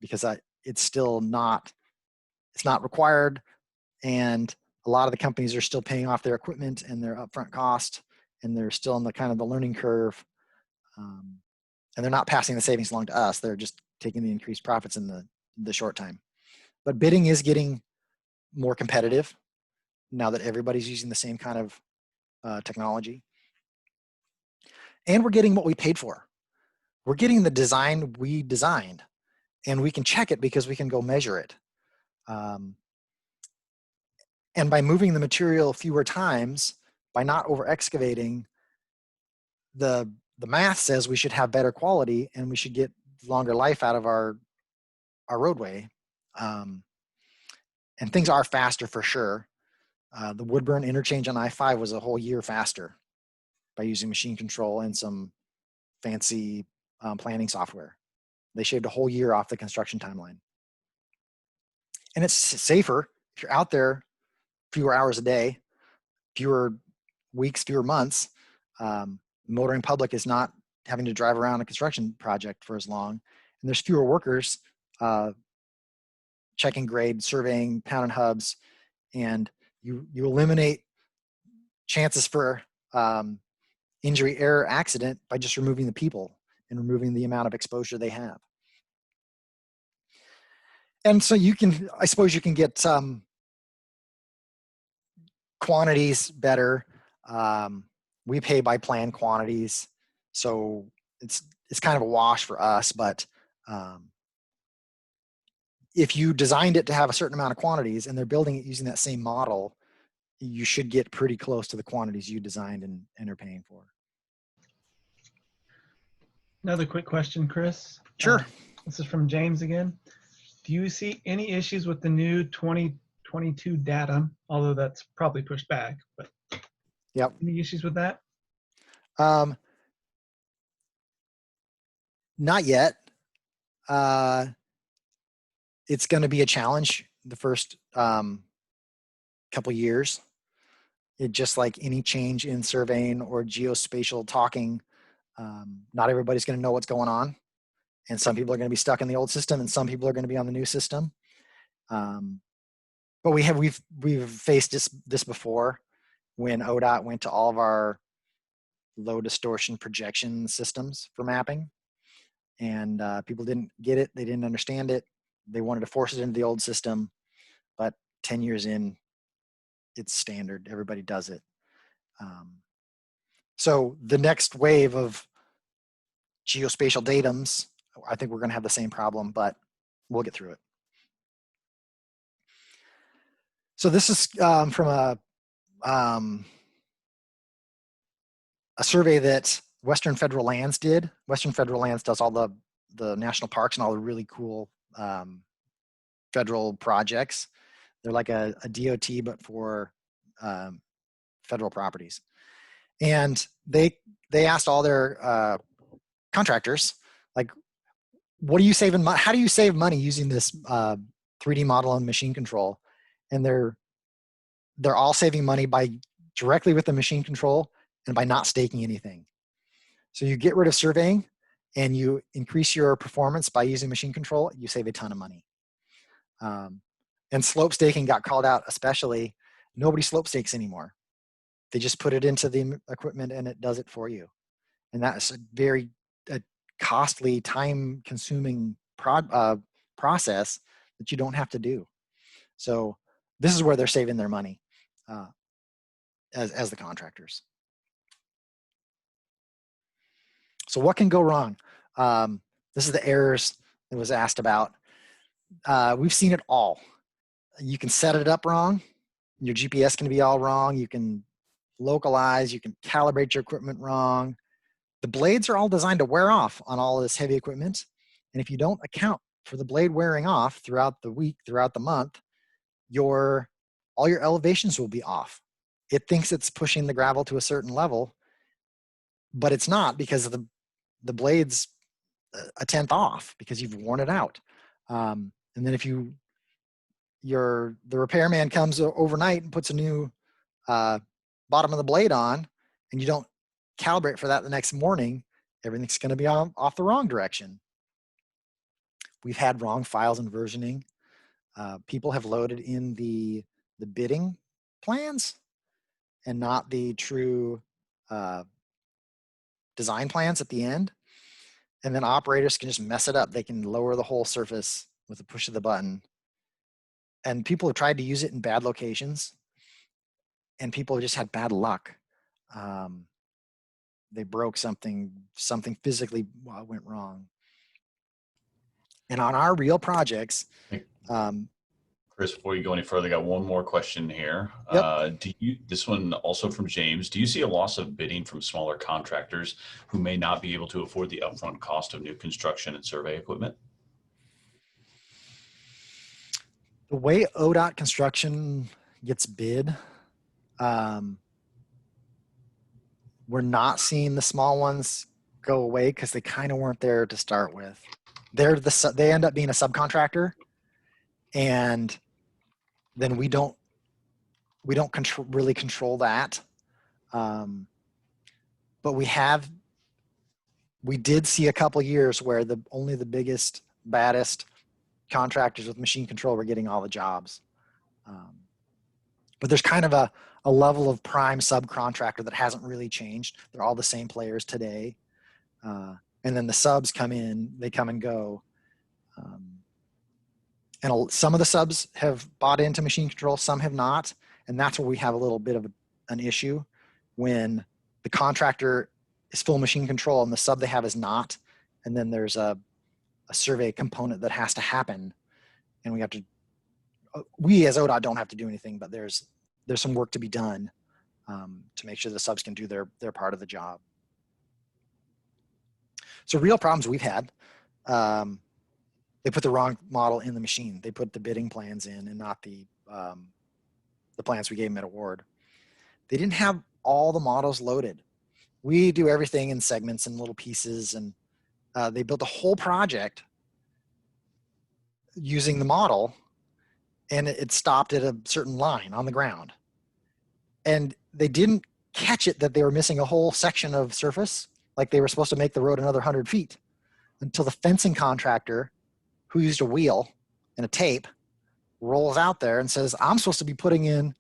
because it's still not required, and a lot of the companies are still paying off their equipment and their upfront cost, and they're still in the kind of the learning curve, and they're not passing the savings along to us. They're just taking the increased profits in the short time. But bidding is getting more competitive now that everybody's using the same kind of technology. And we're getting what we paid for. We're getting the design we designed, and we can check it because we can go measure it. And by moving the material fewer times, by not over excavating, the math says we should have better quality and we should get longer life out of our roadway. And things are faster for sure. The Woodburn interchange on I-5 was a whole year faster by using machine control and some fancy planning software. They shaved a whole year off the construction timeline. And it's safer if you're out there fewer hours a day, fewer weeks, fewer months. Motoring public is not having to drive around a construction project for as long. And there's fewer workers checking grade, surveying, pounding hubs, and you eliminate chances for injury, error, accident by just removing the people and removing the amount of exposure they have. And so you can, I suppose you can get quantities better. We pay by plan quantities, so it's kind of a wash for us, but if you designed it to have a certain amount of quantities and they're building it using that same model, you should get pretty close to the quantities you designed and are paying for. Another quick question, Chris. Sure. This is from James again. Do you see any issues with the new 2022 data? Although that's probably pushed back, but yep. Any issues with that? Not yet. It's going to be a challenge the first couple years. It just like any change in surveying or geospatial talking, not everybody's going to know what's going on, and some people are going to be stuck in the old system, and some people are going to be on the new system. But we've faced this before when ODOT went to all of our low distortion projection systems for mapping, and people didn't get it, they didn't understand it, they wanted to force it into the old system, but 10 years in, it's standard, everybody does it. So the next wave of geospatial datums, I think we're going to have the same problem, but we'll get through it. So this is from a survey that Western Federal Lands did. Western Federal Lands does all the national parks and all the really cool federal projects. They're like a DOT, but for federal properties. And they asked all their contractors, like, what are you saving money? How do you save money using this 3D model and machine control? And they're all saving money by directly with the machine control and by not staking anything. So you get rid of surveying and you increase your performance by using machine control, you save a ton of money. And slope staking got called out especially. Nobody slope stakes anymore. They just put it into the equipment and it does it for you. And that's a very costly, time-consuming process that you don't have to do. So this is where they're saving their money as the contractors. So what can go wrong? This is the errors that was asked about. We've seen it all. You can set it up wrong. Your GPS can be all wrong. You can localize. You can calibrate your equipment wrong. The blades are all designed to wear off on all of this heavy equipment. And if you don't account for the blade wearing off throughout the week, throughout the month, all your elevations will be off. It thinks it's pushing the gravel to a certain level, but it's not, because of the blade's a tenth off because you've worn it out. And then if the repairman comes overnight and puts a new bottom of the blade on, and you don't calibrate for that the next morning, everything's going to be off the wrong direction. We've had wrong files and versioning. People have loaded in the bidding plans and not the true design plans at the end. And then operators can just mess it up. They can lower the whole surface with a push of the button. And people have tried to use it in bad locations, and people have just had bad luck. They broke something physically went wrong. And on our real projects, Chris, before you go any further, I got one more question here. Yep. This one also from James, do you see a loss of bidding from smaller contractors who may not be able to afford the upfront cost of new construction and survey equipment? The way ODOT construction gets bid We're not seeing the small ones go away because they kind of weren't there to start with. They end up being a subcontractor, and then we don't really control that. But we did see a couple years where only the biggest, baddest contractors with machine control were getting all the jobs. But there's kind of a level of prime subcontractor that hasn't really changed. They're all the same players today. And then the subs come in, they come and go. And some of the subs have bought into machine control, some have not. And that's where we have a little bit of an issue when the contractor is full machine control and the sub they have is not. And then there's a survey component that has to happen. And we as ODOT don't have to do anything, but there's some work to be done to make sure the subs can do their part of the job. So real problems we've had, they put the wrong model in the machine. They put the bidding plans in and not the plans we gave them at award. They didn't have all the models loaded. We do everything in segments and little pieces, and they built a whole project using the model, and it stopped at a certain line on the ground. And they didn't catch it that they were missing a whole section of surface, like they were supposed to make the road another 100 feet, until the fencing contractor, who used a wheel and a tape, rolls out there and says, I'm supposed to be putting in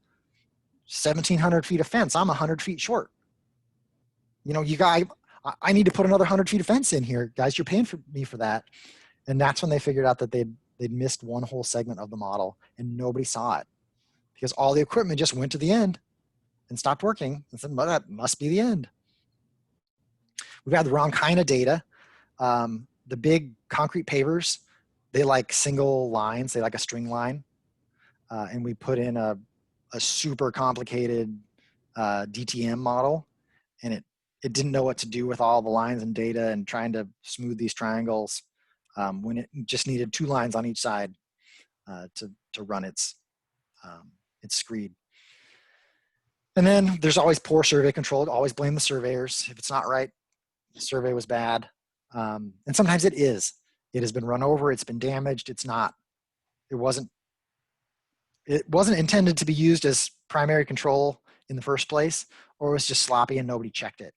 1,700 feet of fence. I'm 100 feet short. You know, you guys, I need to put another 100 feet of fence in here. Guys, you're paying for me for that. And that's when they figured out that they'd missed one whole segment of the model and nobody saw it because all the equipment just went to the end and stopped working and said, well, that must be the end. We've had the wrong kind of data. The big concrete pavers, they like single lines. They like a string line. And we put in a super complicated DTM model, and it didn't know what to do with all the lines and data and trying to smooth these triangles when it just needed 2 lines on each side to run its screed. And then there's always poor survey control. Always blame the surveyors. If it's not right, the survey was bad. And sometimes it is. It has been run over. It's been damaged. It's not. It wasn't intended to be used as primary control in the first place, or it was just sloppy and nobody checked it.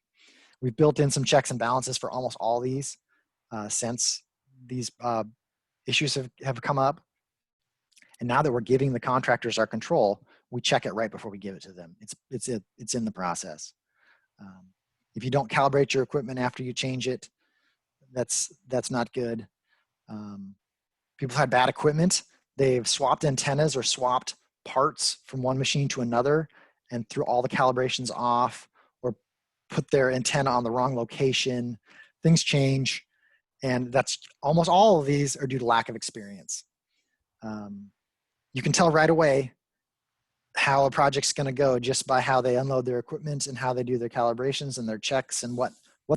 We've built in some checks and balances for almost all these since these issues have come up. And now that we're giving the contractors our control, we check it right before we give it to them. It's in the process. If you don't calibrate your equipment after you change it, that's not good. People have had bad equipment. They've swapped antennas or swapped parts from one machine to another and threw all the calibrations off or put their antenna on the wrong location. Things change, and that's almost all of these are due to lack of experience. You can tell right away how a project's going to go just by how they unload their equipment and how they do their calibrations and their checks, and what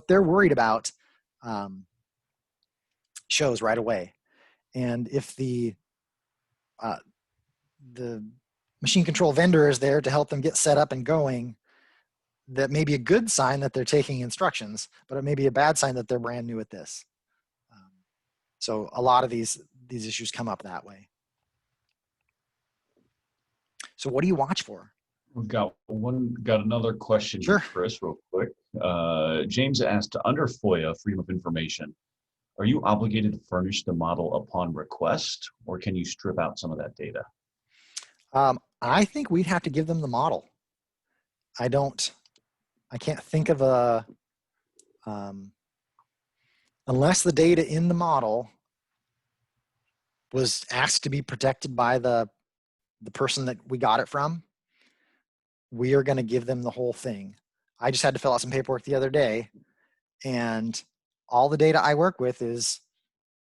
they're worried about shows right away. And if the machine control vendor is there to help them get set up and going, that may be a good sign that they're taking instructions, but it may be a bad sign that they're brand new at this. So a lot of these issues come up that way. So what do you watch for? We've got another question, sure, Chris, real quick. James asked, under FOIA, Freedom of Information, are you obligated to furnish the model upon request, or can you strip out some of that data? I think we'd have to give them the model. I can't think of unless the data in the model was asked to be protected by the person that we got it from, we are going to give them the whole thing. I just had to fill out some paperwork the other day, and all the data I work with is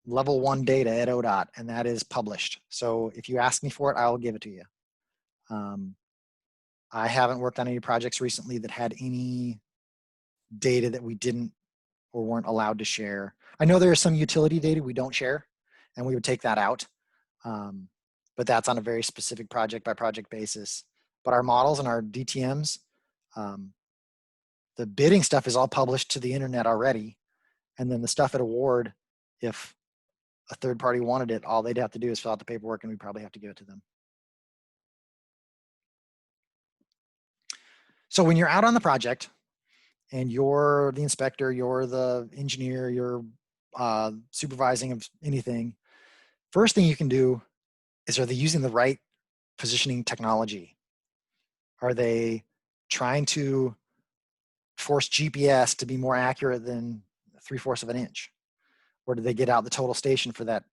level 1 data at ODOT, and that is published. So if you ask me for it, I will give it to you. I haven't worked on any projects recently that had any data that we didn't or weren't allowed to share. I know there is some utility data we don't share, and we would take that out. But that's on a very specific project by project basis. But our models and our DTMs, the bidding stuff is all published to the internet already. And then the stuff at award, if a third party wanted it, all they'd have to do is fill out the paperwork and we'd probably have to give it to them. So when you're out on the project and you're the inspector, you're the engineer, you're supervising of anything, first thing you can do is, are they using the right positioning technology? Are they trying to force GPS to be more accurate than 3/4 of an inch? Or did they get out the total station for that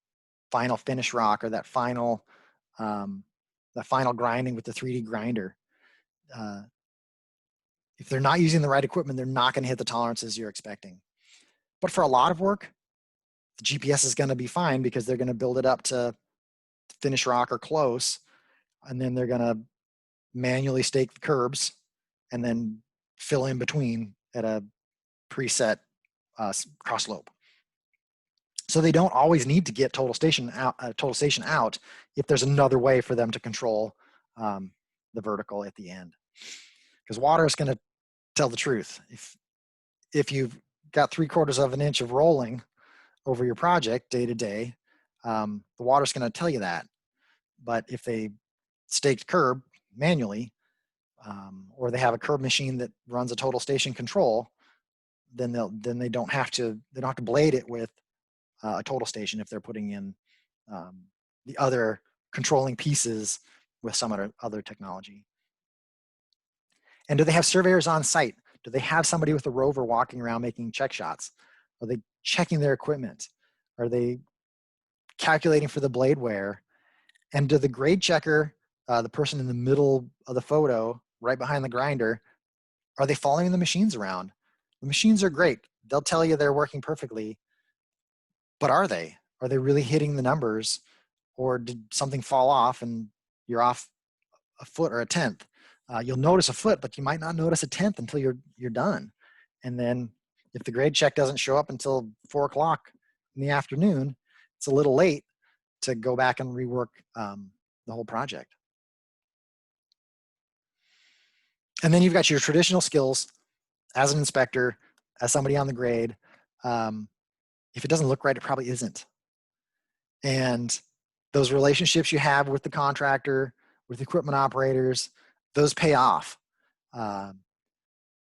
final finish rock or that final grinding with the 3D grinder? If they're not using the right equipment, they're not going to hit the tolerances you're expecting. But for a lot of work, the GPS is going to be fine because they're going to build it up to finish rock or close, and then they're going to manually stake the curbs and then fill in between at a preset cross slope. So they don't always need to get total station out if there's another way for them to control the vertical at the end. Because water is going to tell the truth. If you've got 3/4 of an inch of rolling over your project day to day, the water's going to tell you that. But if they staked curb manually, or they have a curb machine that runs a total station control, then they don't have to blade it with a total station if they're putting in the other controlling pieces with some other technology. And do they have surveyors on site? Do they have somebody with a rover walking around making check shots? Are they checking their equipment? Are they calculating for the blade wear? And do the grade checker, the person in the middle of the photo, right behind the grinder, are they following the machines around? The machines are great. They'll tell you they're working perfectly, but are they? Are they really hitting the numbers? Or did something fall off and you're off a foot or a tenth? You'll notice a foot, but you might not notice a tenth until you're done. And then if the grade check doesn't show up until 4 o'clock in the afternoon, it's a little late to go back and rework the whole project. And then you've got your traditional skills as an inspector, as somebody on the grade. If it doesn't look right, it probably isn't. And those relationships you have with the contractor, with equipment operators, those pay off.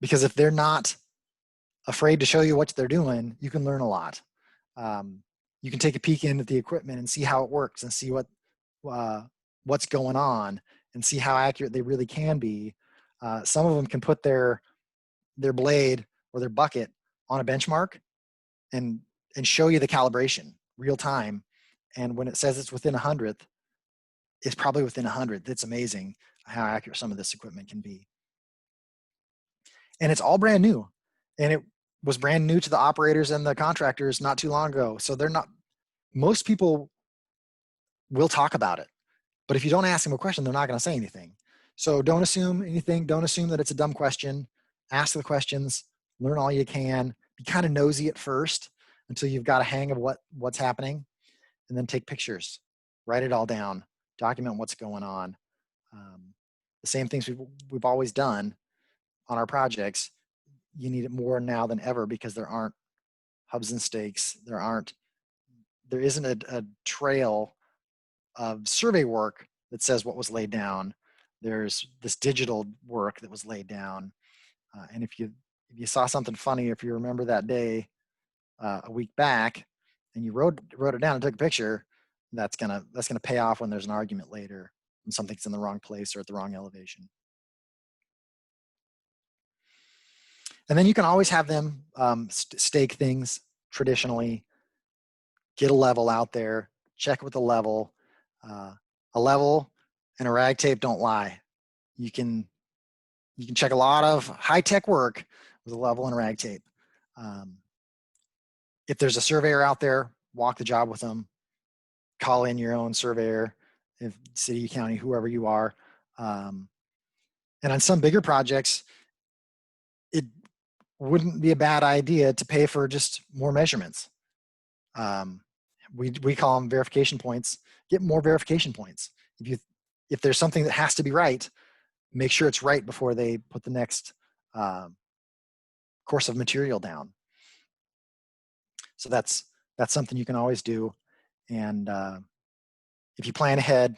Because if they're not afraid to show you what they're doing, you can learn a lot. You can take a peek in at the equipment and see how it works and see what's going on and see how accurate they really can be. Some of them can put their blade or their bucket on a benchmark and show you the calibration real time. And when it says it's within 100th, it's probably within 100th. It's amazing how accurate some of this equipment can be. And it's all brand new. And it was brand new to the operators and the contractors not too long ago. So most people will talk about it. But if you don't ask them a question, they're not going to say anything. So don't assume anything. Don't assume that it's a dumb question. Ask the questions. Learn all you can. Be kind of nosy at first until you've got a hang of what's happening. And then take pictures. Write it all down. Document what's going on. The same things we've always done on our projects. You need it more now than ever because there aren't hubs and stakes. There isn't a trail of survey work that says what was laid down. There's this digital work that was laid down. And if you saw something funny, if you remember that day a week back, and you wrote it down and took a picture, that's gonna pay off when there's an argument later and something's in the wrong place or at the wrong elevation. And then you can always have them stake things traditionally, get a level out there, check with the level. A level and a rag tape don't lie. You can check a lot of high-tech work with a level and a rag tape. If there's a surveyor out there, walk the job with them. Call in your own surveyor, if city, county, whoever you are. And on some bigger projects, it wouldn't be a bad idea to pay for just more measurements. We call them verification points. Get more verification points. If there's something that has to be right, make sure it's right before they put the next course of material down. So that's something you can always do. And if you plan ahead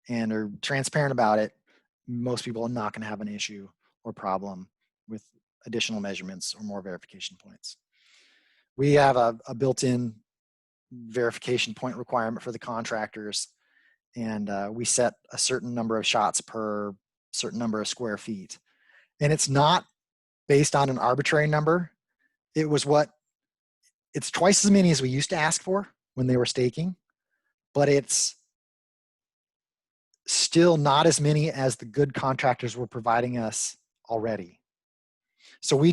and are transparent about it, most people are not going to have an issue or problem with additional measurements or more verification points. We have a built-in verification point requirement for the contractors, and we set a certain number of shots per certain number of square feet. And it's not based on an arbitrary number. It's twice as many as we used to ask for when they were staking, but it's still not as many as the good contractors were providing us already. So we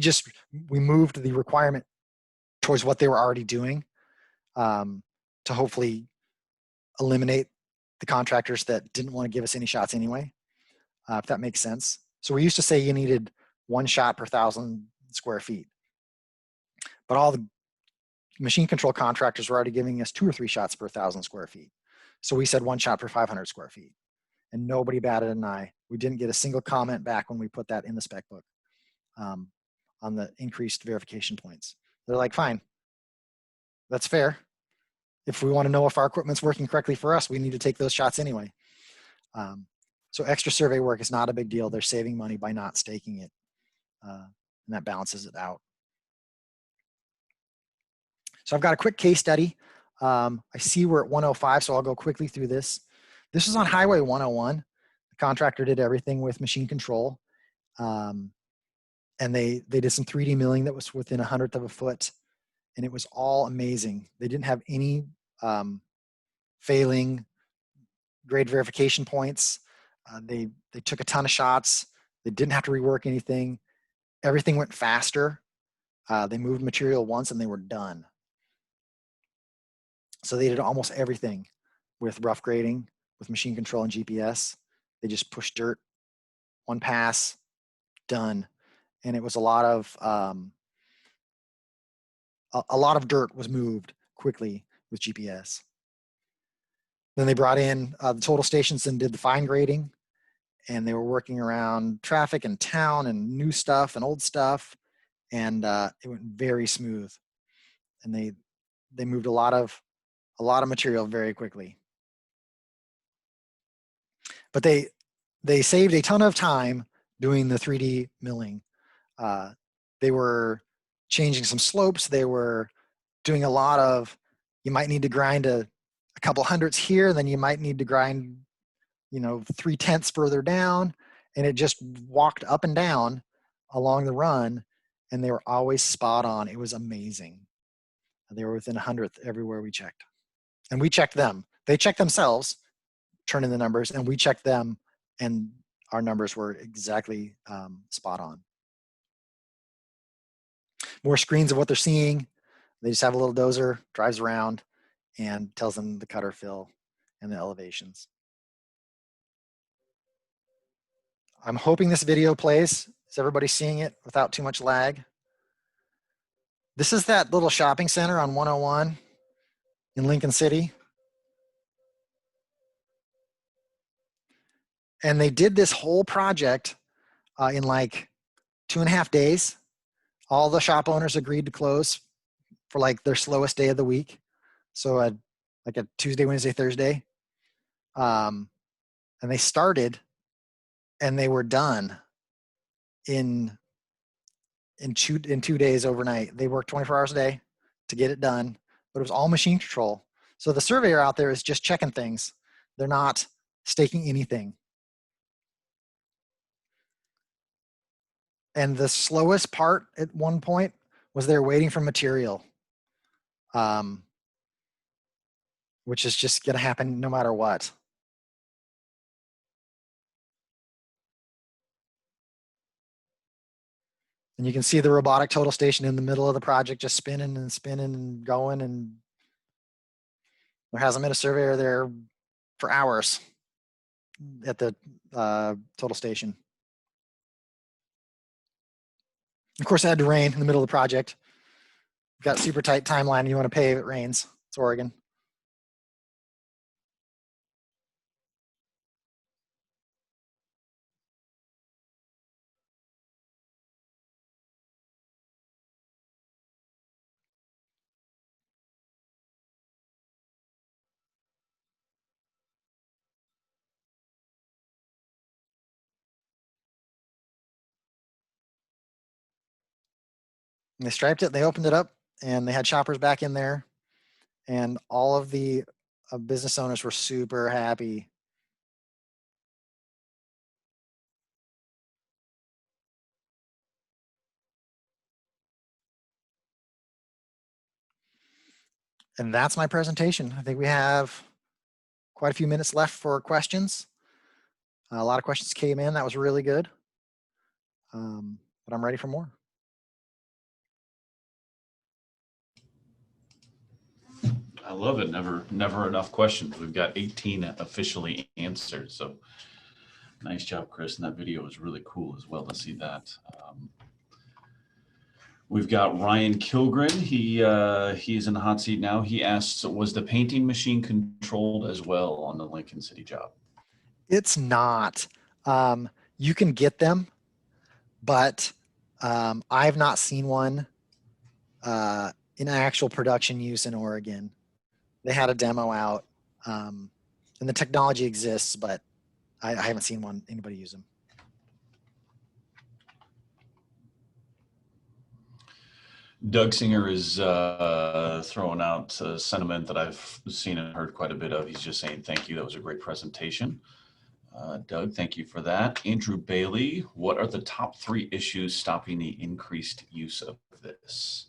moved the requirement towards what they were already doing to hopefully eliminate the contractors that didn't want to give us any shots anyway, if that makes sense. So we used to say you needed 1 shot per 1,000 square feet, but all the machine control contractors were already giving us 2 or 3 shots per 1,000 square feet. So we said 1 shot per 500 square feet, and nobody batted an eye. We didn't get a single comment back when we put that in the spec book on the increased verification points. They're like, fine, that's fair. If we want to know if our equipment's working correctly for us, we need to take those shots anyway. So extra survey work is not a big deal. They're saving money by not staking it, and that balances it out. So I've got a quick case study. I see we're at 105, so I'll go quickly through this. This is on Highway 101. The contractor did everything with machine control. And they did some 3D milling that was within 1/100th of a foot. And it was all amazing. They didn't have any failing grade verification points. They took a ton of shots. They didn't have to rework anything. Everything went faster. They moved material once and they were done. So they did almost everything with rough grading, with machine control and GPS. They just pushed dirt, 1 pass, done. And it was a lot of dirt was moved quickly with GPS. Then they brought in the total stations and did the fine grading, and they were working around traffic and town and new stuff and old stuff, and it went very smooth. And they moved a lot of material very quickly. But they saved a ton of time doing the 3D milling. They were changing some slopes. They were doing a lot of, you might need to grind a couple hundredths here, then you might need to grind, 3/10 further down. And it just walked up and down along the run, and they were always spot on. It was amazing. They were within 100th everywhere we checked. And we checked them. They checked themselves, turned in the numbers, and we checked them, and our numbers were exactly spot on. More screens of what they're seeing. They just have a little dozer, drives around, and tells them the cutter fill and the elevations. I'm hoping this video plays. Is everybody seeing it without too much lag? This is that little shopping center on 101 in Lincoln City. And they did this whole project in like 2.5 days. All the shop owners agreed to close for like their slowest day of the week. So like a Tuesday, Wednesday, Thursday. And they started and they were done in 2 days overnight. They worked 24 hours a day to get it done, but it was all machine control. So the surveyor out there is just checking things. They're not staking anything. And the slowest part at one point was they're waiting for material, which is just going to happen no matter what. And you can see the robotic total station in the middle of the project just spinning and spinning and going, and there hasn't been a surveyor there for hours at the total station. Of course, it had to rain in the middle of the project. We've got a super tight timeline. You want to pave, it rains. It's Oregon. And they striped it, they opened it up, and they had shoppers back in there, and all of the business owners were super happy. And that's my presentation. I think we have quite a few minutes left for questions. A lot of questions came in. That was really good. But I'm ready for more. I love it. Never enough questions. We've got 18 officially answered. So nice job, Chris. And that video was really cool as well to see that. We've got Ryan Kilgren. He's in the hot seat now. He asks, was the painting machine controlled as well on the Lincoln City job? It's not. You can get them, but I've not seen one in actual production use in Oregon. They had a demo out, and the technology exists, but I haven't seen anybody use them. Doug Singer is throwing out a sentiment that I've seen and heard quite a bit of. He's just saying, thank you. That was a great presentation. Doug, thank you for that. Andrew Bailey, what are the top 3 issues stopping the increased use of this?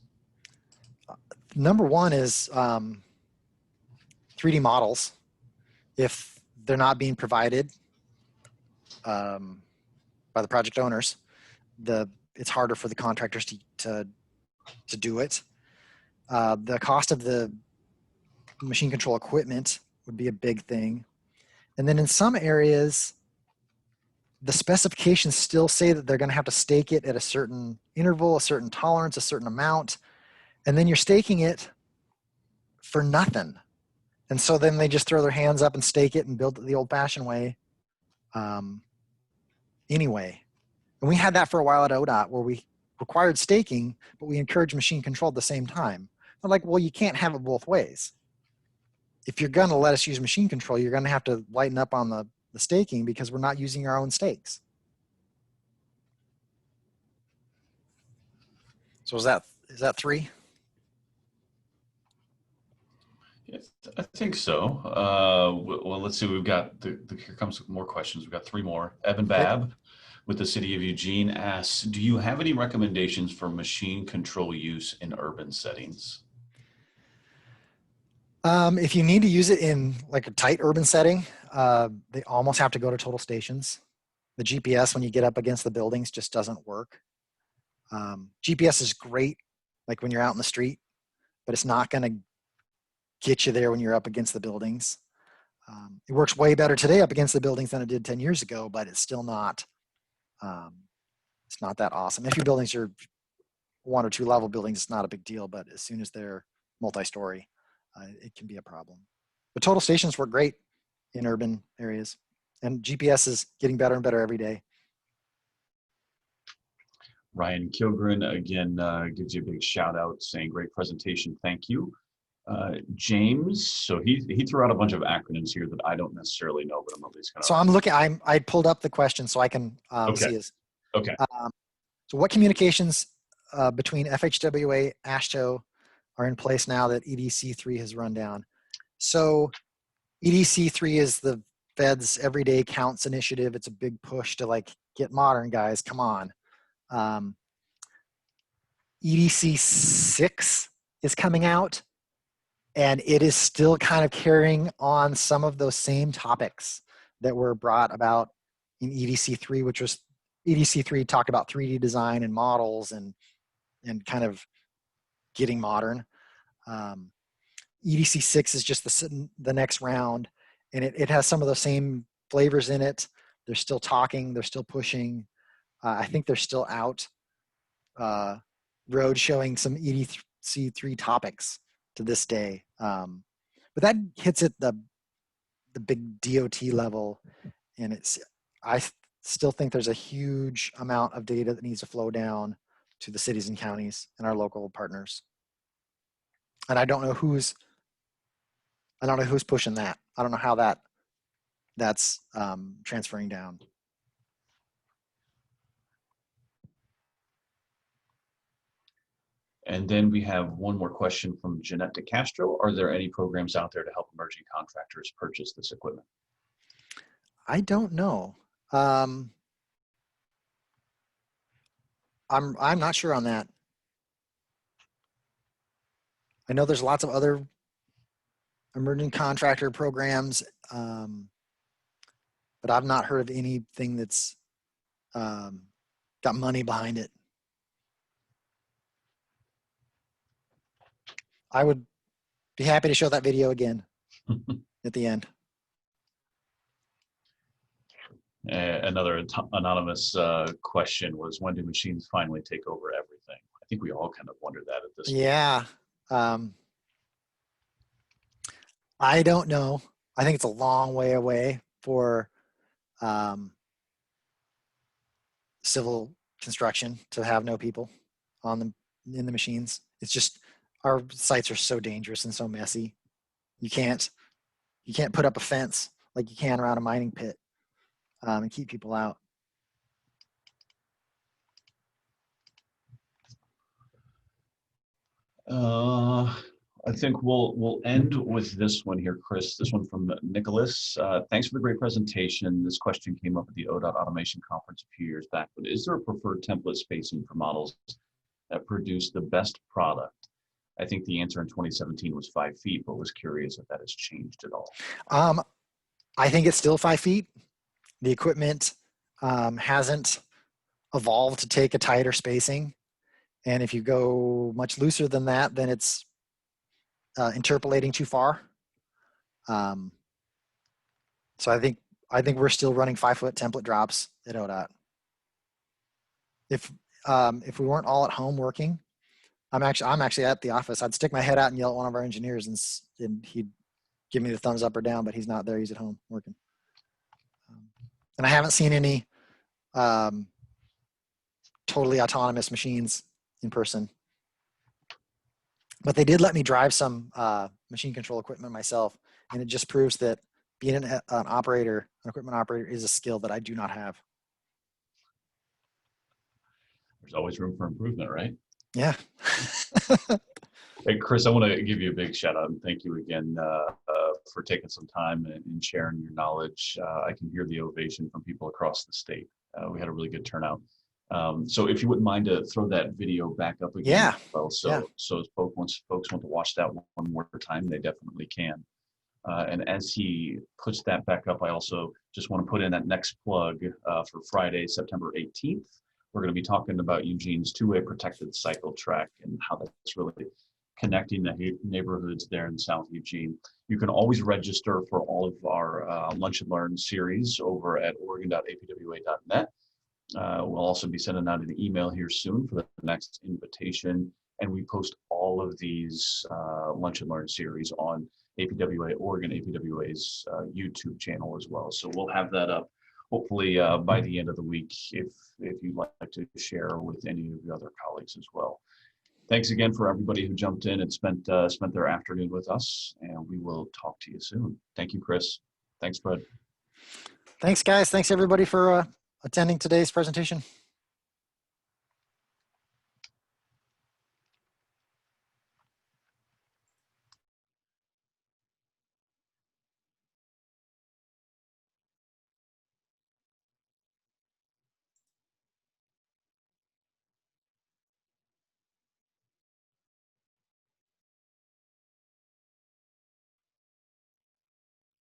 Number one is 3D models. If they're not being provided by the project owners, it's harder for the contractors to do it. The cost of the machine control equipment would be a big thing. And then in some areas, the specifications still say that they're going to have to stake it at a certain interval, a certain tolerance, a certain amount. And then you're staking it for nothing. And so then they just throw their hands up and stake it and build it the old fashioned way. Anyway, and we had that for a while at ODOT where we required staking, but we encouraged machine control at the same time. They're like, well, you can't have it both ways. If you're going to let us use machine control, you're going to have to lighten up on the staking because we're not using our own stakes. So is that 3? Yes, I think so. Well, let's see. We've got here comes more questions. We've got 3 more. Evan Babb with the City of Eugene asks, do you have any recommendations for machine control use in urban settings? If you need to use it in like a tight urban setting, they almost have to go to total stations. The GPS, when you get up against the buildings, just doesn't work. GPS is great, like when you're out in the street, but it's not going to get you there when you're up against the buildings. It works way better today up against the buildings than it did 10 years ago, but it's still not, it's not that awesome. If your buildings are 1 or 2 level buildings, it's not a big deal, but as soon as they're multi-story, it can be a problem. But total stations work great in urban areas, and GPS is getting better and better every day. Ryan Kilgren, again, gives you a big shout out saying, great presentation, thank you. James, so he threw out a bunch of acronyms here that I don't necessarily know, but I'm at least going to. So I'm looking, I pulled up the question so I can see his. Okay. So what communications between FHWA, AASHTO are in place now that EDC3 has run down? So EDC3 is the Fed's Everyday Counts initiative. It's a big push to like get modern, guys, come on. EDC6 is coming out, and it is still kind of carrying on some of those same topics that were brought about in EDC3, which was EDC3 talked about 3D design and models and kind of getting modern. EDC6 is just the next round, and it has some of the same flavors in it. They're still talking, they're still pushing. I think they're still out road showing some EDC3 topics to this day. But that hits at the big DOT level, and I still think there's a huge amount of data that needs to flow down to the cities and counties and our local partners. And I don't know who's pushing that. I don't know how that's transferring down. And then we have one more question from Jeanette De Castro. Are there any programs out there to help emerging contractors purchase this equipment? I don't know. I'm not sure on that. I know there's lots of other emerging contractor programs, but I've not heard of anything that's got money behind it. I would be happy to show that video again at the end. Another anonymous question was, when do machines finally take over everything? I think we all kind of wondered that at this point. Yeah. I don't know. I think it's a long way away for civil construction to have no people on them in the machines. It's just, our sites are so dangerous and so messy. You can't put up a fence like you can around a mining pit and keep people out. I think we'll end with this one here, Chris. This one from Nicholas. Thanks for the great presentation. This question came up at the ODOT Automation Conference a few years back, but is there a preferred template spacing for models that produce the best product? I think the answer in 2017 was 5 feet, but was curious if that has changed at all. I think it's still 5 feet. The equipment hasn't evolved to take a tighter spacing. And if you go much looser than that, then it's interpolating too far. So I think we're still running 5-foot template drops at ODOT. If we weren't all at home working, I'm actually at the office. I'd stick my head out and yell at one of our engineers, and he'd give me the thumbs up or down, but he's not there. He's at home working. And I haven't seen any totally autonomous machines in person. But they did let me drive some machine control equipment myself, and it just proves that being an equipment operator, is a skill that I do not have. There's always room for improvement, right? Yeah. Hey, Chris, I want to give you a big shout out and thank you again for taking some time and sharing your knowledge. I can hear the ovation from people across the state. We had a really good turnout. So if you wouldn't mind to throw that video back up again. Yeah. Well, so if folks want to watch that one more time, they definitely can. And as he puts that back up, I also just want to put in that next plug for Friday, September 18th. We're going to be talking about Eugene's two-way protected cycle track and how that's really connecting the neighborhoods there in South Eugene. You can always register for all of our Lunch and Learn series over at oregon.apwa.net. We'll also be sending out an email here soon for the next invitation. And we post all of these Lunch and Learn series on APWA Oregon, APWA's YouTube channel as well. So we'll have that up hopefully by the end of the week if you'd like to share with any of your other colleagues as well. Thanks again for everybody who jumped in and spent their afternoon with us, and we will talk to you soon. Thank you, Chris. Thanks, Fred. Thanks, guys. Thanks, everybody, for attending today's presentation.